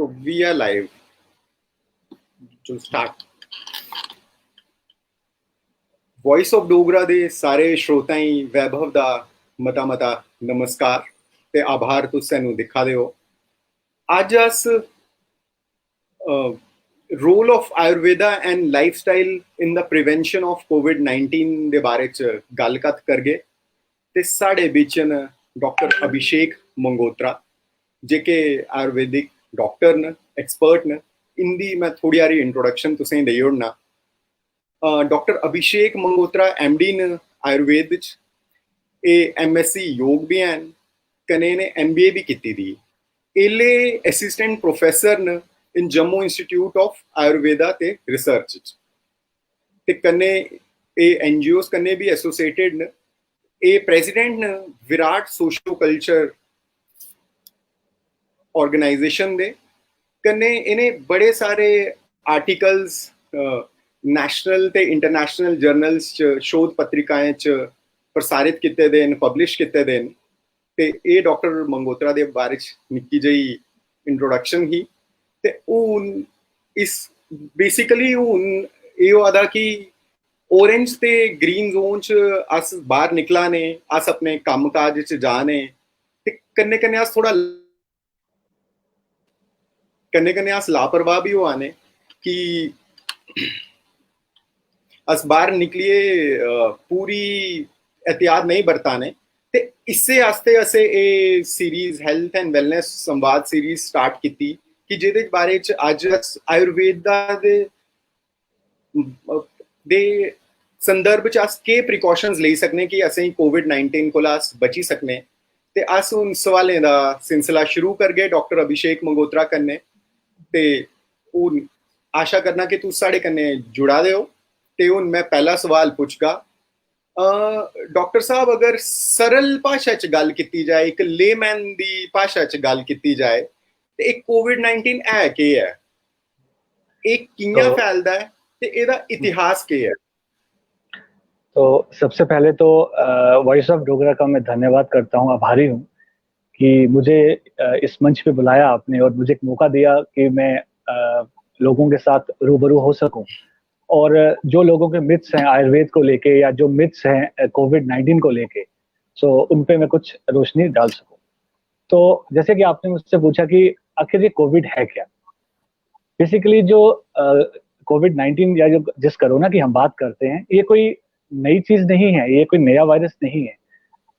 So we are live to start. Voice of Dogra दे सारे श्रोताई वैभव दा मता मता नमस्कार ते आभार तुस सैनू दिखा दे हो। अज अस role of Ayurveda and lifestyle in the prevention of कोविड-19 दे बारे च गल कत करगे ते साढ़े बिच न doctor Abhishek Mangotra JK Ayurvedic doctor न एक्सपर्ट न। इंदी मैं थोड़ी हारी इंट्रोडक्शन तुसें देई ओड़ना। डॉक्टर अभिषेक मंगोत्रा MD न आयुर्वेद च, MSc योग भी हैं, कने ने MBA भी की दी। एले असिस्टेंट प्रोफेसर न इन जम्मू इंस्टीट्यूट ऑफ आयुर्वेदा ते रिसर्च च ते कने NGOs कने भी एसोसिएटेड न। प्रेसिडेंट न विराट सोशो कल्चर ऑर्गेनाइजेशन दे, कने इन्हें बड़े सारे आर्टिकल्स नेशनल ते इंटरनेशनल जर्नल्स च शोध पत्रिकाएं च प्रसारित किते दे न, पब्लिश किते दे न। ते ए डॉक्टर मंगोत्रा दे बारे च निक्की जई इंट्रोडक्शन ही ते हून इस बेसिकली हून एह् होआ दा कि ऑरेंज ते ग्रीन जोन च अस बाहर निकला ने, अस अपने कम्म काज च जा ने ते कन्ने कन्ने अस थोड़ा कन्ने अस लापरवाह भी होआ ने कि अस बाहर निकलिए पूरी एहतियात नहीं बरताने। ते इससे आस्ते असें ए सीरीज हेल्थ एंड वेलनेस संवाद सीरीज स्टार्ट की कि जेदे बारे च अज अस आयुर्वेदा दे संदर्भ च अस के प्रिकॉशंस लेई सकने कि असें कोविड-19 कोला अस बची सकने। ते अस उन सवालें दा सिलसिला शुरू करगे डॉक्टर अभिषेक मंगोत्रा कन्ने ते हून आशा करना कि तुस साढ़े कन्ने जुड़ा दे हो। ते हून मैं पहला सवाल पुछगा। डॉक्टर साहब, अगर सरल भाषा च गल की जाए, एक लेमैन दी भाषा च गल की जाए ते एक कोविड-19 है के है, एक कियां फैलदा है ते एदा इतिहास के है? तो सबसे पहले तो वॉइस ऑफ डोगरा का मैं धन्यवाद करता हूँ, आभारी हूँ कि मुझे इस मंच पे बुलाया आपने और मुझे एक मौका दिया कि मैं लोगों के साथ रूबरू हो सकूं और जो लोगों के मिथ्स हैं आयुर्वेद को लेके या जो मिथ्स हैं कोविड-19 को लेके, सो उन पे मैं कुछ रोशनी डाल सकूं। तो जैसे कि आपने मुझसे पूछा कि आखिर ये कोविड है क्या। बेसिकली जो कोविड-19 या जो जिस कोरोना की हम बात करते हैं, ये कोई नई चीज नहीं है, ये कोई नया वायरस नहीं है।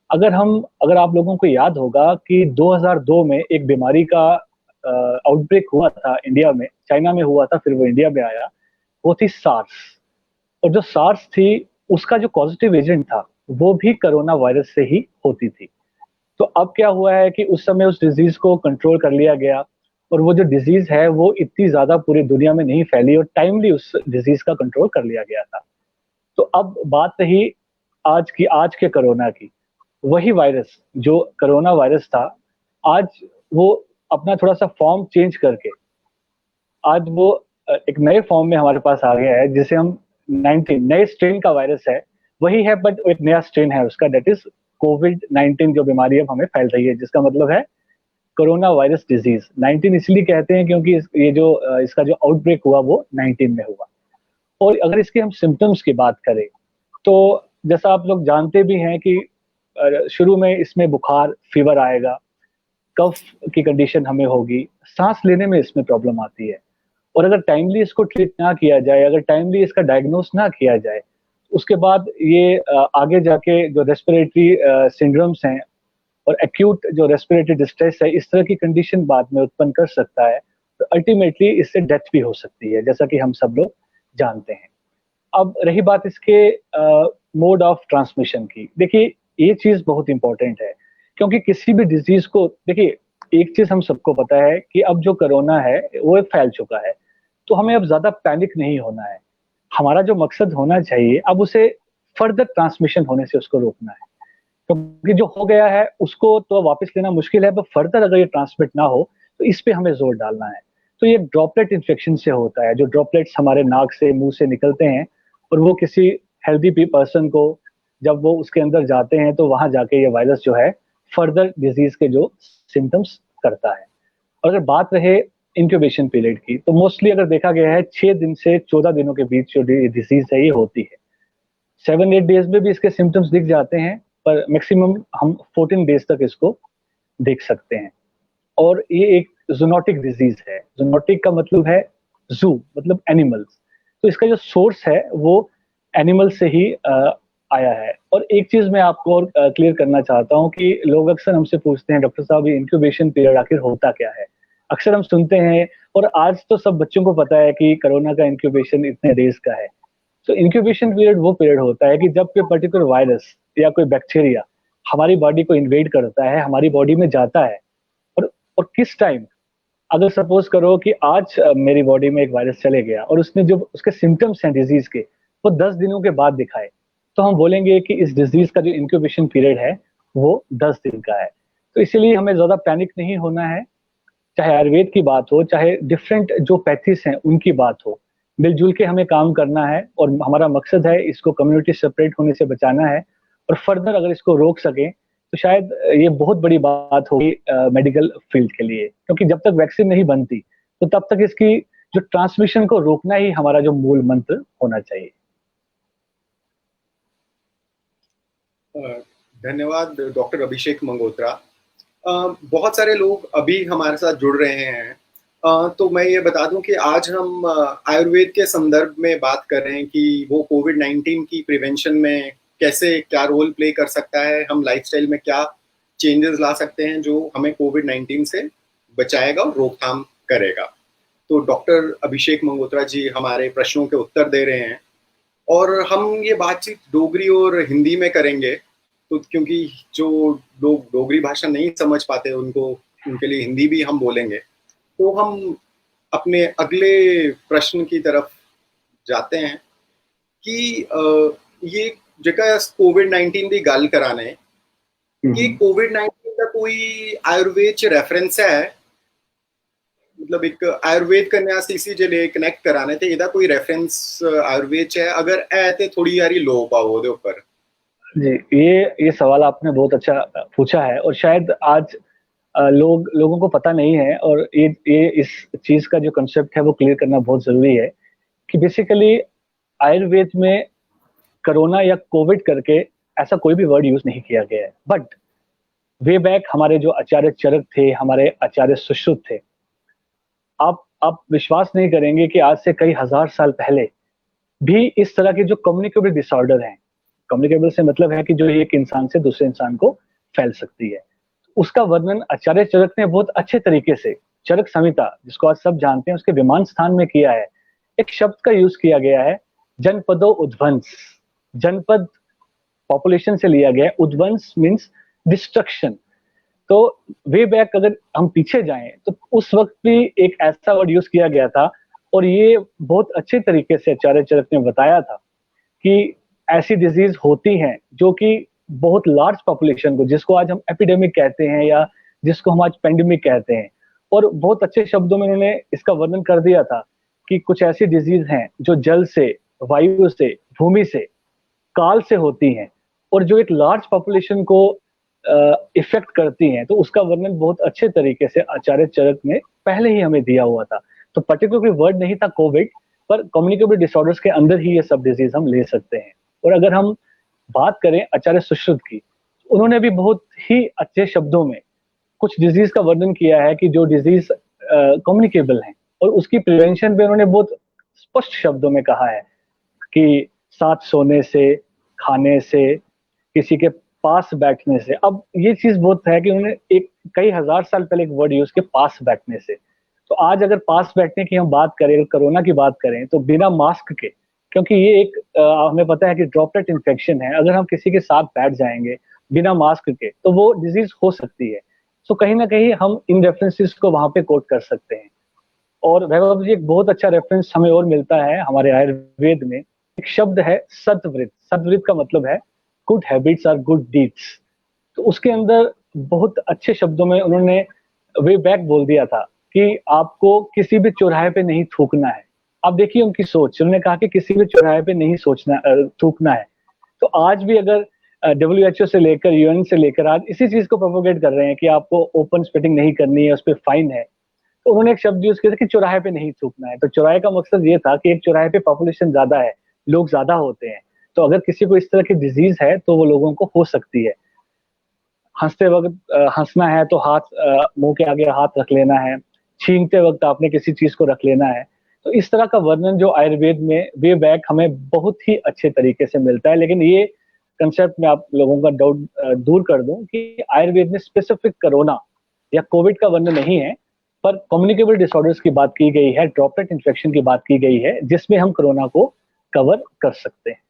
अगर आप लोगों को याद होगा कि 2002 में एक बीमारी का आउटब्रेक हुआ था इंडिया में, चाइना में हुआ था, फिर वो इंडिया में आया, वो थी सार्स। और जो सार्स थी उसका जो पॉजिटिव एजेंट था वो भी कोरोना वायरस से ही होती थी। तो अब क्या हुआ है कि उस समय उस डिजीज को कंट्रोल कर लिया गया और वो जो डिजीज है वो इतनी ज्यादा पूरी दुनिया में नहीं फैली और टाइमली उस डिजीज का कंट्रोल कर लिया गया था। तो अब बात रही आज के कोरोना की। वही वायरस जो कोरोना वायरस था, आज वो अपना थोड़ा सा फॉर्म चेंज करके आज वो एक नए फॉर्म में हमारे पास आ गया है, जिसे हम 19 नए स्ट्रेन का वायरस है, वही है बट एक नया स्ट्रेन है उसका, दैट इज कोविड-19 जो बीमारी अब हमें फैल रही है, जिसका मतलब है कोरोना वायरस डिजीज। 19 इसलिए कहते हैं क्योंकि ये जो इसका जो आउटब्रेक हुआ वो 19 में हुआ। और अगर इसके हम सिम्टम्स की बात करें तो जैसा आप लोग जानते भी हैं कि शुरू में इसमें बुखार, फीवर आएगा, कफ की कंडीशन हमें होगी, सांस लेने में इसमें प्रॉब्लम आती है। और अगर टाइमली इसको ट्रीट ना किया जाए, अगर टाइमली इसका डायग्नोस ना किया जाए, उसके बाद ये आगे जाके जो रेस्पिरेटरी सिंड्रोम्स हैं और एक्यूट जो रेस्पिरेटरी डिस्ट्रेस है, इस तरह की कंडीशन बाद में उत्पन्न कर सकता है। तो अल्टीमेटली इससे डेथ भी हो सकती है, जैसा कि हम सब लोग जानते हैं। अब रही बात इसके मोड ऑफ ट्रांसमिशन की, देखिए ये चीज बहुत इंपॉर्टेंट है क्योंकि किसी भी डिजीज को, देखिए एक चीज हम सबको पता है कि अब जो कोरोना है वो फैल चुका है, तो हमें अब ज्यादा पैनिक नहीं होना है। हमारा जो मकसद होना चाहिए अब उसे फर्दर ट्रांसमिशन होने से उसको रोकना है, क्योंकि जो हो गया है उसको तो वापस लेना मुश्किल है, पर फर्दर अगर ये ट्रांसमिट ना हो तो इस पे हमें जोर डालना है। तो ये ड्रॉपलेट इन्फेक्शन से होता है, जो ड्रॉपलेट्स हमारे नाक से, मुंह से निकलते हैं और वो किसी हेल्दी पर्सन को जब वो उसके अंदर जाते हैं तो वहां जाके ये वायरस जो है फर्दर डिजीज के जो सिम्टम्स करता है। और अगर बात रहे इंक्यूबेशन पीरियड की, तो मोस्टली अगर देखा गया है 6 दिन से 14 दिनों के बीच जो डिजीज है ये होती है। 7-8 डेज में भी इसके सिम्टम्स दिख जाते हैं, पर मैक्सिमम हम 14 डेज तक इसको देख सकते हैं। और ये एक जूनोटिक डिजीज है। जूनोटिक का मतलब है जू, मतलब एनिमल्स। तो इसका जो सोर्स है वो एनिमल से ही आया है। और एक चीज मैं आपको और क्लियर करना चाहता हूँ कि लोग अक्सर हमसे पूछते हैं, डॉक्टर साहब ये इंक्यूबेशन पीरियड आखिर होता क्या है। अक्सर हम सुनते हैं, और आज तो सब बच्चों को पता है कि कोरोना का इंक्यूबेशन इतने डेज का है। तो इंक्यूबेशन पीरियड वो पीरियड होता है कि जब कोई पर्टिकुलर वायरस या कोई बैक्टीरिया हमारी बॉडी को इन्वेड करता है, हमारी बॉडी में जाता है। और और किस टाइम, अगर सपोज करो कि आज मेरी बॉडी में एक वायरस चले गया और उसने जो उसके सिम्टम्स हैं डिजीज के वो 10 दिनों के बाद दिखाए, तो हम बोलेंगे कि इस डिजीज का जो इंक्यूबेशन पीरियड है वो 10 दिन का है। तो इसीलिए हमें ज्यादा पैनिक नहीं होना है। चाहे आयुर्वेद की बात हो, चाहे डिफरेंट जो पैथीज हैं उनकी बात हो, मिलजुल के हमें काम करना है। और हमारा मकसद है इसको कम्युनिटी सेपरेट होने से बचाना है। और फर्दर अगर इसको रोक सकें तो शायद ये बहुत बड़ी बात होगी मेडिकल फील्ड के लिए, क्योंकि जब तक वैक्सीन नहीं बनती तो तब तक इसकी जो ट्रांसमिशन को रोकना ही हमारा जो मूल मंत्र होना चाहिए। धन्यवाद डॉक्टर अभिषेक मंगोत्रा। बहुत सारे लोग अभी हमारे साथ जुड़ रहे हैं, तो मैं ये बता दूं कि आज हम आयुर्वेद के संदर्भ में बात कर रहे हैं कि वो कोविड-19 की प्रिवेंशन में कैसे क्या रोल प्ले कर सकता है, हम लाइफस्टाइल में क्या चेंजेस ला सकते हैं जो हमें कोविड-19 से बचाएगा और रोकथाम करेगा। तो डॉक्टर अभिषेक मंगोत्रा जी हमारे प्रश्नों के उत्तर दे रहे हैं, और हम ये बातचीत डोगरी और हिंदी में करेंगे, तो क्योंकि जो लोग डोगरी भाषा नहीं समझ पाते उनको, उनके लिए हिंदी भी हम बोलेंगे। तो हम अपने अगले प्रश्न की तरफ जाते हैं कि ये जेका कोविड-19 की गल कराने कि कोविड-19 का कोई आयुर्वेद च रेफरेंस है, मतलब एक आयुर्वेद कन्या सीसी जे ले कनेक्ट कराने ते इहदा कोई रेफरेंस आयुर्वेद च है, अगर है ते थोड़ी यारी लो पाओ ओदे ऊपर। जी, ये सवाल आपने बहुत अच्छा पूछा है। और शायद आज लोगों को पता नहीं है, और ये इस चीज का जो कंसेप्ट है वो क्लियर करना बहुत जरूरी है कि बेसिकली आयुर्वेद में कोरोना या कोविड करके ऐसा कोई भी वर्ड यूज नहीं किया गया है। बट वे बैक हमारे जो आचार्य चरक थे, हमारे आचार्य सुश्रुत थे, आप विश्वास नहीं करेंगे कि आज से कई हजार साल पहले भी इस तरह के जो कम्युनिकेबल डिसऑर्डर हैं, कम्युनिकेबल से मतलब है कि जो एक इंसान से दूसरे इंसान को फैल सकती है, उसका वर्णन आचार्य चरक ने बहुत अच्छे तरीके से, चरक संहिता जिसको आज सब जानते हैं उसके विमान स्थान में किया है। एक शब्द का यूज किया गया है, जनपदो उद्वंस। जनपद पॉपुलेशन से लिया गया है, उद्वंस मीन्स डिस्ट्रक्शन। तो वे बैक अगर हम पीछे जाएं तो उस वक्त भी एक ऐसा वर्ड यूज किया गया था, और ये बहुत अच्छे तरीके से आचार्य चरक ने बताया था कि ऐसी डिजीज होती हैं जो कि बहुत लार्ज पॉपुलेशन को, जिसको आज हम एपिडेमिक कहते हैं या जिसको हम आज पेंडेमिक कहते हैं, और बहुत अच्छे शब्दों में उन्होंने इसका वर्णन कर दिया था कि कुछ ऐसी डिजीज हैं जो जल से, वायु से, भूमि से, काल से होती हैं, और जो एक लार्ज पॉपुलेशन को इफेक्ट करती हैं। तो उसका वर्णन बहुत अच्छे तरीके से आचार्य चरक ने पहले ही हमें दिया हुआ था। तो पर्टिकुलर कोई वर्ड नहीं था कोविड, पर कम्युनिकेबल डिसऑर्डर्स के अंदर ही ये सब डिजीज हम ले सकते हैं। और अगर हम बात करें आचार्य सुश्रुत की, उन्होंने भी बहुत ही अच्छे शब्दों में कुछ डिजीज का वर्णन किया है कि जो डिजीज कम्युनिकेबल हैं, और उसकी प्रिवेंशन पे उन्होंने बहुत स्पष्ट शब्दों में कहा है कि साथ सोने से, खाने से, किसी के पास बैठने से। अब ये चीज बहुत है कि उन्होंने एक कई हजार साल पहले एक वर्ड यूज किया, पास बैठने से। तो आज अगर पास बैठने की हम बात करें, कोरोना की बात करें, तो बिना मास्क के, क्योंकि ये एक हमें पता है कि ड्रॉपलेट इन्फेक्शन है, अगर हम किसी के साथ बैठ जाएंगे बिना मास्क के तो वो डिजीज हो सकती है। तो कहीं ना कहीं हम इन रेफरेंसेस को वहां पे कोट कर सकते हैं। और वैभव जी, एक बहुत अच्छा रेफरेंस हमें और मिलता है हमारे आयुर्वेद में, एक शब्द है सतवृत। सतवृत का मतलब है good habits or good deeds. तो उसके अंदर बहुत अच्छे शब्दों में उन्होंने वे बैक बोल दिया था कि आपको किसी भी चौराहे पे नहीं थूकना है। आप देखिए उनकी सोच, उन्होंने कहा कि किसी भी चौराहे पे नहीं थूकना है। तो आज भी अगर WHO से लेकर UN से लेकर आज इसी चीज को प्रोपोगेट कर रहे हैं कि आपको ओपन स्पिटिंग नहीं करनी है, उस पर फाइन है। तो उन्होंने एक शब्द यूज किया था कि चौराहे पे नहीं थूकना है। तो चौराहे का मकसद ये था कि एक चौराहे पे पॉपुलेशन ज्यादा है, लोग ज्यादा होते हैं, तो अगर किसी को इस तरह की डिजीज है तो वो लोगों को हो सकती है। हंसते वक्त हंसना है तो हाथ मुंह के आगे हाथ रख लेना है, छींकते वक्त आपने किसी चीज को रख लेना है। तो इस तरह का वर्णन जो आयुर्वेद में वे बैक हमें बहुत ही अच्छे तरीके से मिलता है। लेकिन ये कंसेप्ट में आप लोगों का डाउट दूर कर दूं कि आयुर्वेद में स्पेसिफिक कोरोना या कोविड का वर्णन नहीं है, पर कम्युनिकेबल डिसऑर्डर्स की बात की गई है, ड्रॉपलेट इन्फेक्शन की बात की गई है, जिसमें हम कोरोना को कवर कर सकते हैं।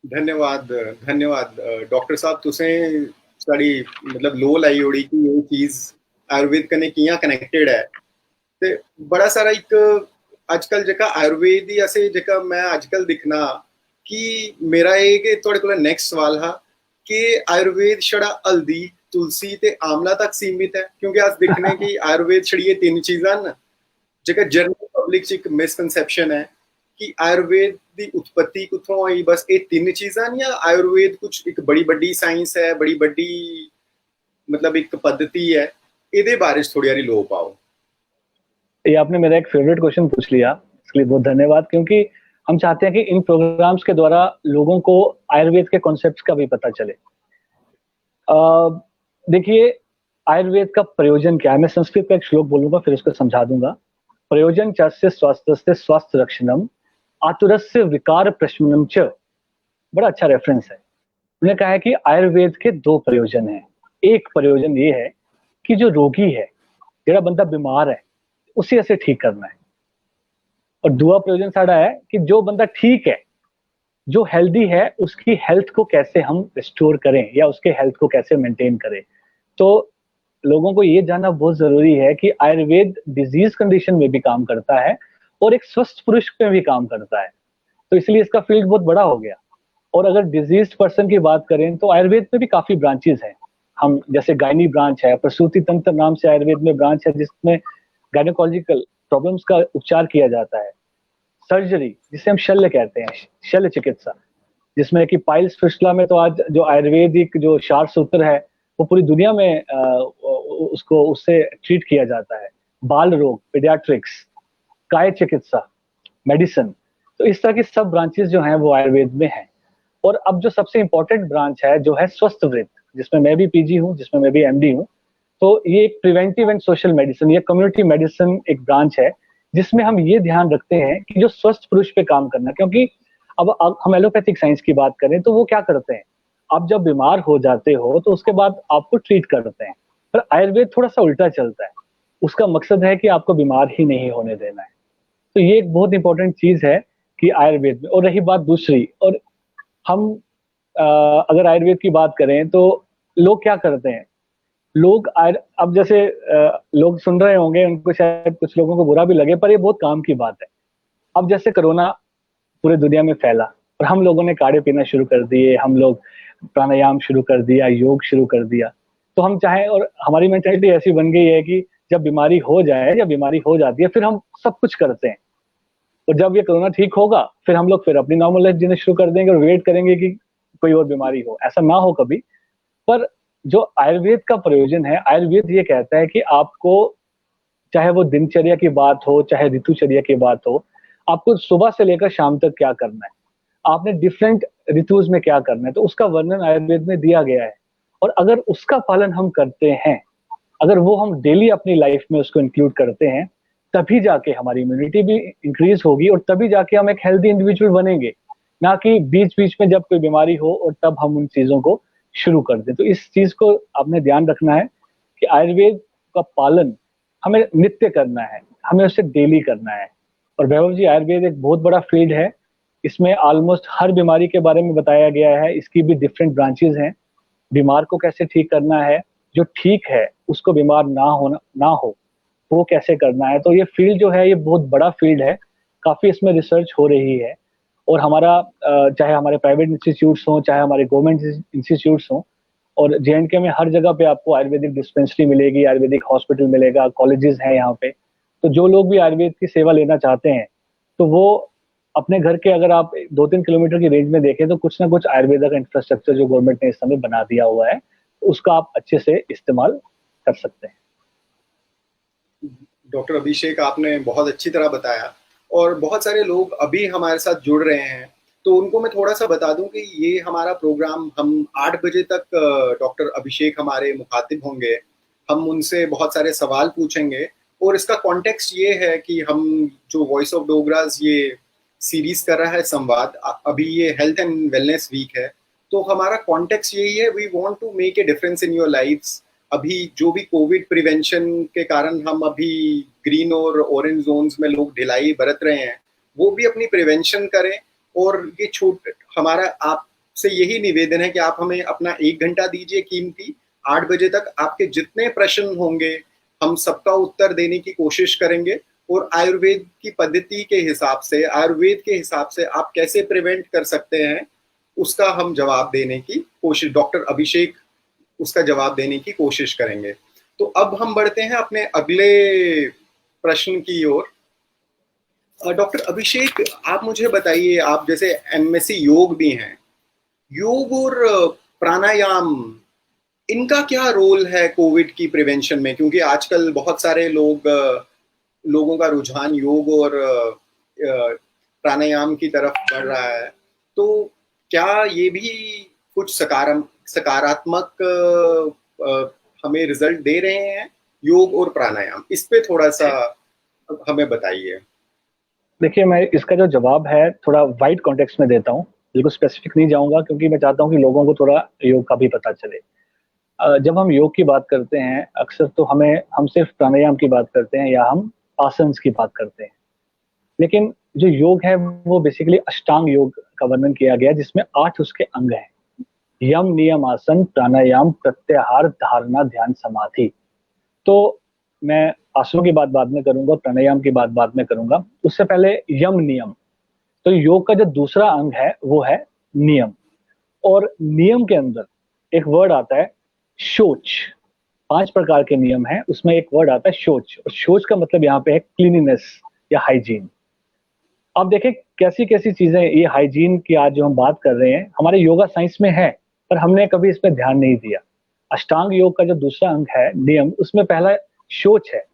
धन्यवाद धन्यवाद डॉक्टर साहब, तुसें साड़ी मतलब लो लाई ओड़ी कि ये चीज आयुर्वेद कन्नै कि'यां कनेक्टेड है। ते बड़ा सारा एक अजकल जेह्का आयुर्वेद ही असें जेह्का मैं अजकल दिक्खना कि मेरा एह् कि थुआढ़े कोला नेक्स्ट सवाल हा कि आयुर्वेद छड़ा हल्दी तुलसी ते आंवला तक सीमित है, क्योंकि अस दिक्खने कि आयुर्वेद छड़ी ये तीन चीजां न जेह्का जनरल पब्लिक च एक मिसकंसेप्शन है कि आयुर्वेद दी उत्पत्ति कुत्थों होई, बस ये तीन चीजां न, या आयुर्वेद कुछ एक बड़ी बड्डी साइंस है, बड़ी बड्डी मतलब एक पद्धति है। ਇਹਦੇ बारे च थोड़ी हारी लो पाओ। ये आपने मेरा एक फेवरेट क्वेश्चन पूछ लिया, इसके लिए बहुत धन्यवाद, क्योंकि हम चाहते हैं कि इन प्रोग्राम्स के द्वारा लोगों को आयुर्वेद के कॉन्सेप्ट्स का भी पता चले। देखिए, आयुर्वेद का प्रयोजन क्या है, मैं संस्कृत का एक श्लोक बोलूंगा फिर उसको समझा दूंगा। प्रयोजन चस्य स्वास्थ्यस्य स्वास्थ्य रक्षणम आतुरस्य विकार प्रशमनम च। बड़ा अच्छा रेफरेंस है। उन्होंने कहा है कि आयुर्वेद के दो प्रयोजन हैं। एक प्रयोजन ये है कि जो रोगी है, जेड़ा बंदा बीमार है, उसी ऐसे ठीक करना है। और दूसरा प्रयोजन साड़ा है कि जो बंदा ठीक है, जो हेल्दी है, उसकी हेल्थ को कैसे हम रिस्टोर करें या उसके हेल्थ को कैसे मेंटेन करें। तो लोगों को ये जानना बहुत जरूरी है कि आयुर्वेद डिजीज कंडीशन में भी काम करता है और एक स्वस्थ पुरुष में भी काम करता है। तो इसलिए इसका फील्ड बहुत बड़ा हो गया। और अगर डिजीज पर्सन की बात करें तो आयुर्वेद में भी काफी ब्रांचेस हैं। हम जैसे गायनी ब्रांच है, प्रसूति तंत्र नाम से आयुर्वेद में ब्रांच है जिसमें गायनोकोलॉजिकल प्रॉब्लम्स का उपचार किया जाता है। सर्जरी, जिसे हम शल्य कहते हैं, शल्य चिकित्सा, जिसमें कि पाइल्स फिस्टुला में तो आज जो आयुर्वेदिक जो क्षार सूत्र है वो पूरी दुनिया में उसको उससे ट्रीट किया जाता है। बाल रोग, पीडियाट्रिक्स, काय चिकित्सा, मेडिसिन, तो इस तरह की सब ब्रांचेस जो हैं वो आयुर्वेद में हैं। और अब जो सबसे इंपॉर्टेंट ब्रांच है जो है स्वस्थ वृत्त, जिसमें मैं भी पीजी हूँ, जिसमें मैं भी एमडी हूँ। तो ये एक प्रिवेंटिव एंड सोशल मेडिसिन, ये कम्युनिटी मेडिसिन एक ब्रांच है जिसमें हम ये ध्यान रखते हैं कि जो स्वस्थ पुरुष पे काम करना। क्योंकि अब हम एलोपैथिक साइंस की बात करें तो वो क्या करते हैं, आप जब बीमार हो जाते हो तो उसके बाद आपको ट्रीट करते हैं। पर आयुर्वेद थोड़ा सा उल्टा चलता है, उसका मकसद है कि आपको बीमार ही नहीं होने देना है। तो ये एक बहुत इंपॉर्टेंट चीज है कि आयुर्वेद में। और रही बात दूसरी, और हम अगर आयुर्वेद की बात करें तो लोग क्या करते हैं, लोग अब जैसे लोग सुन रहे होंगे, उनको शायद कुछ लोगों को बुरा भी लगे, पर ये बहुत काम की बात है। अब जैसे कोरोना पूरे दुनिया में फैला और हम लोगों ने काढ़े पीना शुरू कर दिए, हम लोग प्राणायाम शुरू कर दिया, योग शुरू कर दिया। तो हम चाहें, और हमारी मेंटालिटी ऐसी बन गई है कि जब बीमारी हो जाए या बीमारी हो जाती है फिर हम सब कुछ करते हैं, और जब ये कोरोना ठीक होगा फिर हम लोग फिर अपनी नॉर्मल लाइफ जीना शुरू कर देंगे और वेट करेंगे कि कोई और बीमारी हो। ऐसा ना हो कभी। पर जो आयुर्वेद का प्रयोजन है, आयुर्वेद ये कहता है कि आपको, चाहे वो दिनचर्या की बात हो, चाहे ऋतुचर्या की बात हो, आपको सुबह से लेकर शाम तक क्या करना है, आपने डिफरेंट ऋतुज में क्या करना है, तो उसका वर्णन आयुर्वेद में दिया गया है। और अगर उसका पालन हम करते हैं, अगर वो हम डेली अपनी लाइफ में उसको इंक्लूड करते हैं, तभी जाके हमारी इम्यूनिटी भी इंक्रीज होगी और तभी जाके हम एक हेल्दी इंडिविजुअल बनेंगे, ना कि बीच बीच में जब कोई बीमारी हो और तब हम उन चीजों को शुरू कर दें। तो इस चीज को आपने ध्यान रखना है कि आयुर्वेद का पालन हमें नित्य करना है, हमें उसे डेली करना है। और वैभव जी, आयुर्वेद एक बहुत बड़ा फील्ड है, इसमें ऑलमोस्ट हर बीमारी के बारे में बताया गया है, इसकी भी डिफरेंट ब्रांचेस हैं। बीमार को कैसे ठीक करना है, जो ठीक है उसको बीमार ना हो वो कैसे करना है। तो ये फील्ड जो है ये बहुत बड़ा फील्ड है, काफी इसमें रिसर्च हो रही है। और हमारा चाहे हमारे प्राइवेट इंस्टीट्यूट्स हों, चाहे हमारे गवर्नमेंट इंस्टीट्यूट्स हों, और जेएनके में हर जगह पे आपको आयुर्वेदिक डिस्पेंसरी मिलेगी, आयुर्वेदिक हॉस्पिटल मिलेगा, कॉलेजेस हैं यहाँ पे। तो जो लोग भी आयुर्वेद की सेवा लेना चाहते हैं तो वो अपने घर के, अगर आप 2-3 किलोमीटर की रेंज में देखें तो कुछ ना कुछ आयुर्वेदा का इंफ्रास्ट्रक्चर जो गवर्नमेंट ने इस समय बना दिया हुआ है, उसका आप अच्छे से इस्तेमाल कर सकते हैं। डॉक्टर अभिषेक, आपने बहुत अच्छी तरह बताया और बहुत सारे लोग अभी हमारे साथ जुड़ रहे हैं, तो उनको मैं थोड़ा सा बता दूं कि ये हमारा प्रोग्राम हम 8 बजे तक डॉक्टर अभिषेक हमारे मुखातिब होंगे। हम उनसे बहुत सारे सवाल पूछेंगे और इसका कॉन्टेक्स्ट ये है कि हम जो वॉइस ऑफ डोगराज ये सीरीज कर रहा है संवाद, अभी ये हेल्थ एंड वेलनेस वीक है, तो हमारा कॉन्टेक्स्ट यही है, we want to make a difference in your lifes. अभी जो भी कोविड प्रिवेंशन के कारण हम अभी ग्रीन और ऑरेंज जोन्स में लोग ढिलाई बरत रहे हैं, वो भी अपनी प्रिवेंशन करें। और ये छूट हमारा आपसे यही निवेदन है कि आप हमें अपना 1 घंटा दीजिए कीमती। 8 बजे तक आपके जितने प्रश्न होंगे हम सबका उत्तर देने की कोशिश करेंगे और आयुर्वेद की पद्धति के हिसाब से, आयुर्वेद के हिसाब से आप कैसे प्रिवेंट कर सकते हैं उसका हम जवाब देने की कोशिश, डॉक्टर अभिषेक उसका जवाब देने की कोशिश करेंगे। तो अब हम बढ़ते हैं अपने अगले प्रश्न की ओर। डॉक्टर अभिषेक, आप मुझे बताइए, आप जैसे एमएससी योग भी हैं, योग और प्राणायाम, इनका क्या रोल है कोविड की प्रिवेंशन में? क्योंकि आजकल बहुत सारे लोगों का रुझान योग और प्राणायाम की तरफ बढ़ रहा है, तो क्या ये भी कुछ सकारात्मक हमें रिजल्ट दे रहे हैं, योग और प्राणायाम? इस पे थोड़ा सा हमें बताइए। देखिए, मैं इसका जो जवाब है थोड़ा वाइड कॉन्टेक्स्ट में देता हूँ, बिल्कुल स्पेसिफिक नहीं जाऊंगा, क्योंकि मैं चाहता हूँ कि लोगों को थोड़ा योग का भी पता चले। जब हम योग की बात करते हैं, अक्सर तो हम सिर्फ प्राणायाम की बात करते हैं या हम आसन्स की बात करते हैं, लेकिन जो योग है वो बेसिकली अष्टांग योग का वर्णन किया गया, जिसमें 8 उसके अंग हैं। यम, नियम, आसन, प्राणायाम, प्रत्याहार, धारणा, ध्यान, समाधि। तो मैं आसनों की बात बाद में करूंगा, प्राणायाम की बात बाद में करूंगा। उससे पहले यम नियम, तो योग का जो दूसरा अंग है वो है नियम। और नियम के अंदर एक वर्ड आता है शौच। 5 प्रकार के नियम हैं, उसमें एक वर्ड आता है शौच, और शौच का मतलब यहाँ पे है क्लीनिनेस या हाइजीन। अब देखें कैसी कैसी चीजें, ये हाइजीन की आज जो हम बात कर रहे हैं हमारे योगा साइंस में है, पर हमने कभी इस पर ध्यान नहीं दिया। अष्टांग योग का जो दूसरा अंग है नियम, उसमें पहला शौच है,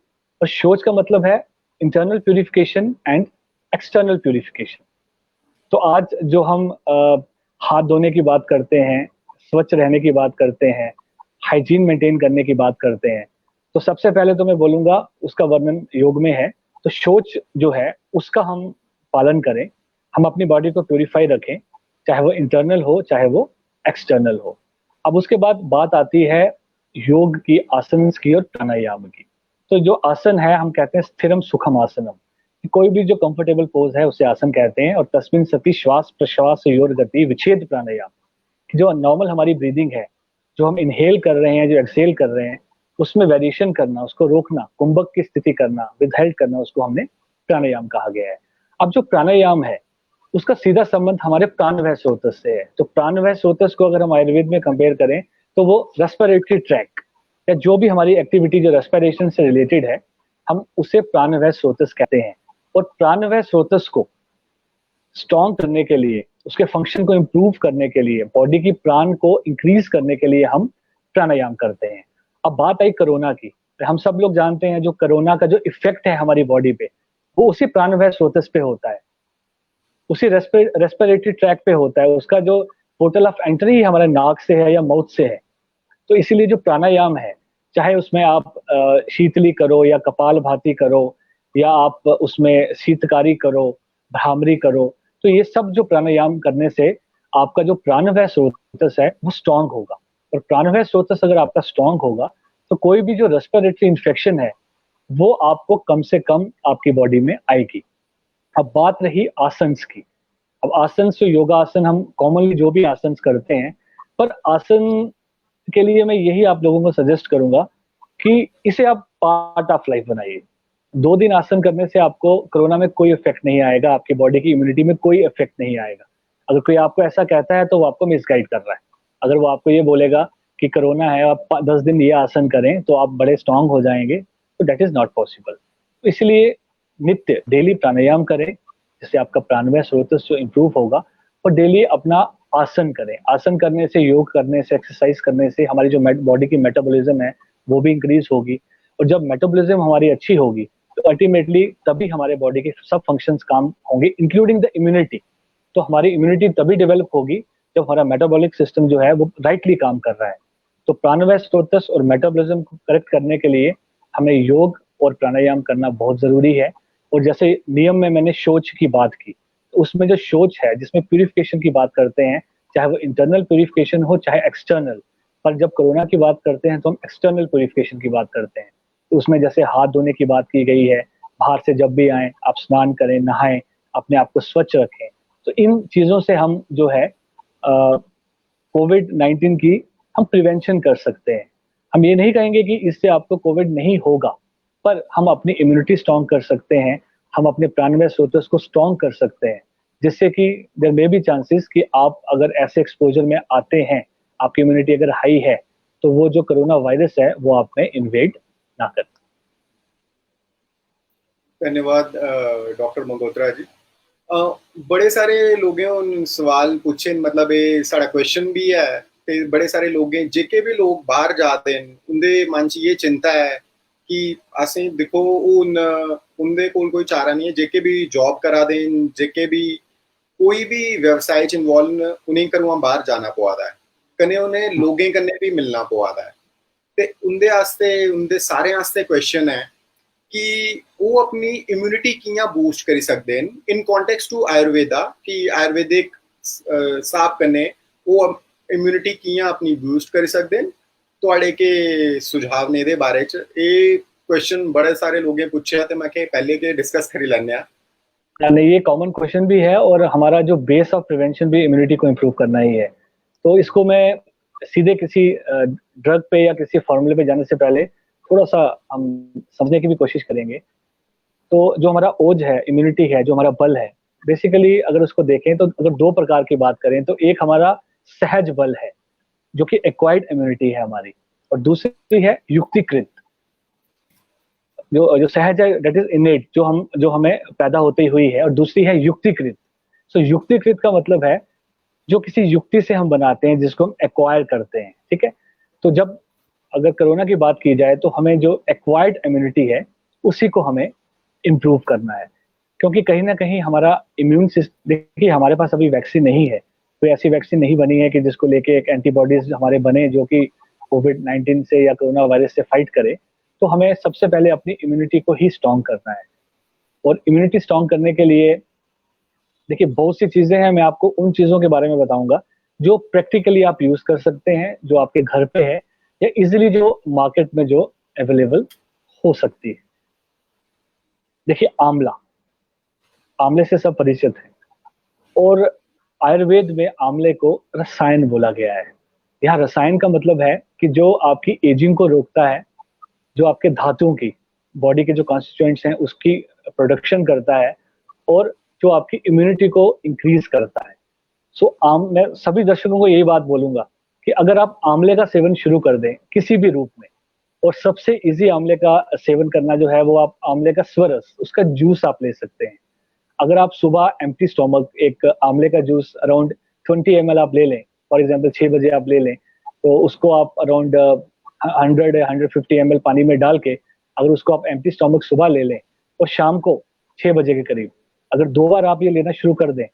और शौच का मतलब है internal purification and external purification. तो आज जो हम हाथ धोने की बात करते हैं, स्वच्छ रहने की बात करते हैं, हाइजीन मेंटेन करने की बात करते हैं, तो सबसे पहले तो मैं बोलूंगा उसका वर्णन योग में है। तो शौच जो है उसका हम पालन करें, हम अपनी बॉडी को प्यूरिफाई रखें, चाहे वो इंटरनल हो चाहे वो एक्सटर्नल हो। अब उसके बाद बात आती है योग की, आसन की और प्राणायाम की। तो जो आसन है हम कहते हैं स्थिरम सुखम आसनम, कोई भी जो कंफर्टेबल पोज है उसे आसन कहते हैं। और तस्मिन सती श्वास प्रश्वास योर गति विच्छेद प्राणायाम, जो नॉर्मल हमारी ब्रीदिंग है, जो हम इनहेल कर रहे हैं, जो एक्सहेल कर रहे हैं, उसमें वेरिएशन करना, उसको रोकना, कुंभक की स्थिति करना, विदहेल्ड करना, उसको हमने प्राणायाम कहा गया है। अब जो प्राणायाम है उसका सीधा संबंध हमारे प्राणवय स्रोतस से है। तो प्राणवय स्रोतस को अगर हम आयुर्वेद में कंपेयर करें तो वो रेस्पिरेटरी ट्रैक या जो भी हमारी एक्टिविटी जो रेस्पिरेशन से रिलेटेड है, हम उसे प्राणवय स्रोतस कहते हैं। और प्राणवय स्रोतस को स्ट्रॉन्ग करने के लिए, उसके फंक्शन को इंप्रूव करने के लिए, बॉडी की प्राण को इंक्रीज करने के लिए हम प्राणायाम करते हैं। अब बात आई कोरोना की, तो हम सब लोग जानते हैं जो कोरोना का जो इफेक्ट है हमारी बॉडी पे, वो उसी प्राणवय स्रोतस पे होता है, उसी रेस्पिरेटरी ट्रैक पे होता है। उसका जो पोर्टल ऑफ एंट्री हमारे नाक से है या माउथ से है। तो इसीलिए जो प्राणायाम है, चाहे उसमें आप शीतली करो या कपाल भाती करो या आप उसमें शीतकारी करो, भ्रामरी करो, तो ये सब जो प्राणायाम करने से आपका जो प्राणवय स्रोतस है वो स्ट्रांग होगा। और प्राणवय स्रोतस अगर आपका स्ट्रांग होगा तो कोई भी जो रेस्पिरेटरी इन्फेक्शन है वो आपको कम से कम आपकी बॉडी में आएगी। अब बात रही आसन्स की। अब आसन से योगा आसन हम कॉमनली जो भी आसन करते हैं, पर आसन के लिए मैं यही आप लोगों को सजेस्ट करूंगा कि इसे आप पार्ट ऑफ लाइफ बनाइए। 2 दिन आसन करने से आपको कोरोना में कोई इफेक्ट नहीं आएगा, आपकी बॉडी की इम्यूनिटी में कोई इफेक्ट नहीं आएगा। अगर कोई आपको ऐसा कहता है तो वो आपको मिसगाइड कर रहा है। अगर वो आपको ये बोलेगा कि कोरोना है, आप 10 दिन ये आसन करें तो आप बड़े स्ट्रांग हो जाएंगे, तो दैट इज नॉट पॉसिबल। तो इसलिए नित्य डेली प्राणायाम करें, जिससे आपका प्राणवय स्रोतस जो इंप्रूव होगा, और डेली अपना आसन करें। आसन करने से, योग करने से, एक्सरसाइज करने से हमारी जो बॉडी की मेटाबॉलिज्म है वो भी इंक्रीज होगी, और जब मेटाबॉलिज्म हमारी अच्छी होगी तो अल्टीमेटली तभी हमारे बॉडी के सब फंक्शंस काम होंगे, इंक्लूडिंग द इम्यूनिटी। तो हमारी इम्यूनिटी तभी डेवलप होगी जब हमारा मेटाबॉलिक सिस्टम जो है वो राइटली काम कर रहा है। तो प्राणवायु स्रोतस और मेटाबॉलिज्म को करेक्ट करने के लिए हमें योग और प्राणायाम करना बहुत जरूरी है। और जैसे नियम में मैंने शौच की बात की, तो उसमें जो शौच है जिसमें प्यूरिफिकेशन की बात करते हैं, चाहे वो इंटरनल प्यूरिफिकेशन हो चाहे एक्सटर्नल, पर जब कोरोना की बात करते हैं तो हम एक्सटर्नल प्यूरिफिकेशन की बात करते हैं। तो उसमें जैसे हाथ धोने की बात की गई है, बाहर से जब भी आए आप स्नान करें, नहाएं, अपने आप को स्वच्छ रखें। तो इन चीजों से हम जो है कोविड-19 की हम प्रिवेंशन कर सकते हैं। हम ये नहीं कहेंगे कि इससे आपको कोविड नहीं होगा, पर हम अपनी इम्यूनिटी स्ट्रांग कर सकते हैं, हम अपने प्राणवायु स्रोतस को स्ट्रांग कर सकते हैं, जिससे कि देयर मे बी चांसेस कि आप अगर ऐसे एक्सपोजर में आते हैं, आपकी इम्यूनिटी अगर हाई है, तो वो जो कोरोना वायरस है वो आप में इन्वेड ना करे। धन्यवाद डॉक्टर मंगोत्रा जी। बड़े सारे लोगें उन सवाल पूछे, मतलब ये साढ़ा क्वेश्चन भी है, ते बड़े सारे लोगें जेके भी लोग बाहर जाते हैं उनके मन च ये चिंता है कि असें देखो उनके कोल कोई चारा नहीं है, जेके भी जॉब करा दें, जेके भी कोई भी व्यवसाय च इन्वॉल्व उन्हें घरों बाहर जाना पवा दा है, कन्नै उन्हें लोगें कन्नै भी मिलना पवा दा है। ते उंदे आस्ते, उंदे सारे आस्ते क्वेश्चन है कि वो अपनी इम्यूनिटी कियां बूस्ट करी सकते हैं इन कॉन्टेक्स्ट टू आयुर्वेदा, कि आयुर्वेदिक साहब कन्नै वो इम्यूनिटी कियां अपनी बूस्ट करी सकते हैं। तुहाड़े के सुझाव ने दे बारे च ये क्वेश्चन बड़े सारे लोगें पूछे, तो मैं पहले के डिस्कस करी लैने आ। नहीं, ये कॉमन क्वेश्चन भी है, और हमारा जो बेस ऑफ प्रिवेंशन भी इम्यूनिटी को इम्प्रूव करना ही है। तो इसको मैं सीधे किसी ड्रग पे या किसी फॉर्मूले पे जाने से पहले थोड़ा सा हम समझने की भी कोशिश करेंगे। तो जो हमारा ओज है, इम्यूनिटी है, जो हमारा बल है, बेसिकली अगर उसको देखें तो अगर दो प्रकार की बात करें तो एक हमारा सहज बल है जो कि एक्वायर्ड इम्यूनिटी है हमारी, और दूसरी है युक्तिकृत। जो जो सहज है दैट इज इनेट, जो हमें पैदा होते ही हुई है, और दूसरी है युक्तिकृत। सो युक्तिकृत का मतलब है जो किसी युक्ति से हम बनाते हैं, जिसको हम एक्वायर करते हैं, ठीक है। तो जब अगर कोरोना की बात की जाए तो हमें जो एक्वायर्ड इम्यूनिटी है उसी को हमें इम्प्रूव करना है, क्योंकि कहीं ना कहीं हमारा इम्यून सिस्टम, देखिए हमारे पास अभी वैक्सीन नहीं है, कोई ऐसी वैक्सीन नहीं बनी है कि जिसको लेके एक एंटीबॉडीज हमारे बने जो कि कोविड-19 से या कोरोना वायरस से फाइट करे। तो हमें सबसे पहले अपनी इम्यूनिटी को ही स्ट्रांग करना है, और इम्यूनिटी स्ट्रांग करने के लिए देखिए बहुत सी चीजें हैं। मैं आपको उन चीजों के बारे में बताऊंगा जो प्रैक्टिकली आप यूज कर सकते हैं, जो आपके घर पे है या इजिली जो मार्केट में जो अवेलेबल हो सकती है। देखिए आंवला, आंवले से सब परिचित हैं, और आयुर्वेद में आंवले को रसायन बोला गया है। यहाँ रसायन का मतलब है कि जो आपकी एजिंग को रोकता है, जो आपके धातुओं की, बॉडी के जो कॉन्स्टिट्यूएंट्स हैं उसकी प्रोडक्शन करता है, और जो आपकी इम्यूनिटी को इंक्रीज करता है। सो मैं सभी दर्शकों को यही बात बोलूंगा कि अगर आप आंवले का सेवन शुरू कर दें किसी भी रूप में, और सबसे इजी आंवले का सेवन करना जो है वो आप आंवले का स्वरस, उसका जूस आप ले सकते हैं। अगर आप सुबह एम्प्टी स्टोमक एक आंवले का जूस अराउंड 20 ml आप ले लें, फॉर एग्जांपल 6 बजे आप ले लें, तो उसको आप अराउंड 100-150 ml पानी में डाल के अगर उसको आप एम्प्टी स्टोमक सुबह ले लें और शाम को 6 बजे के करीब अगर 2 बार आप ये लेना शुरू कर दें,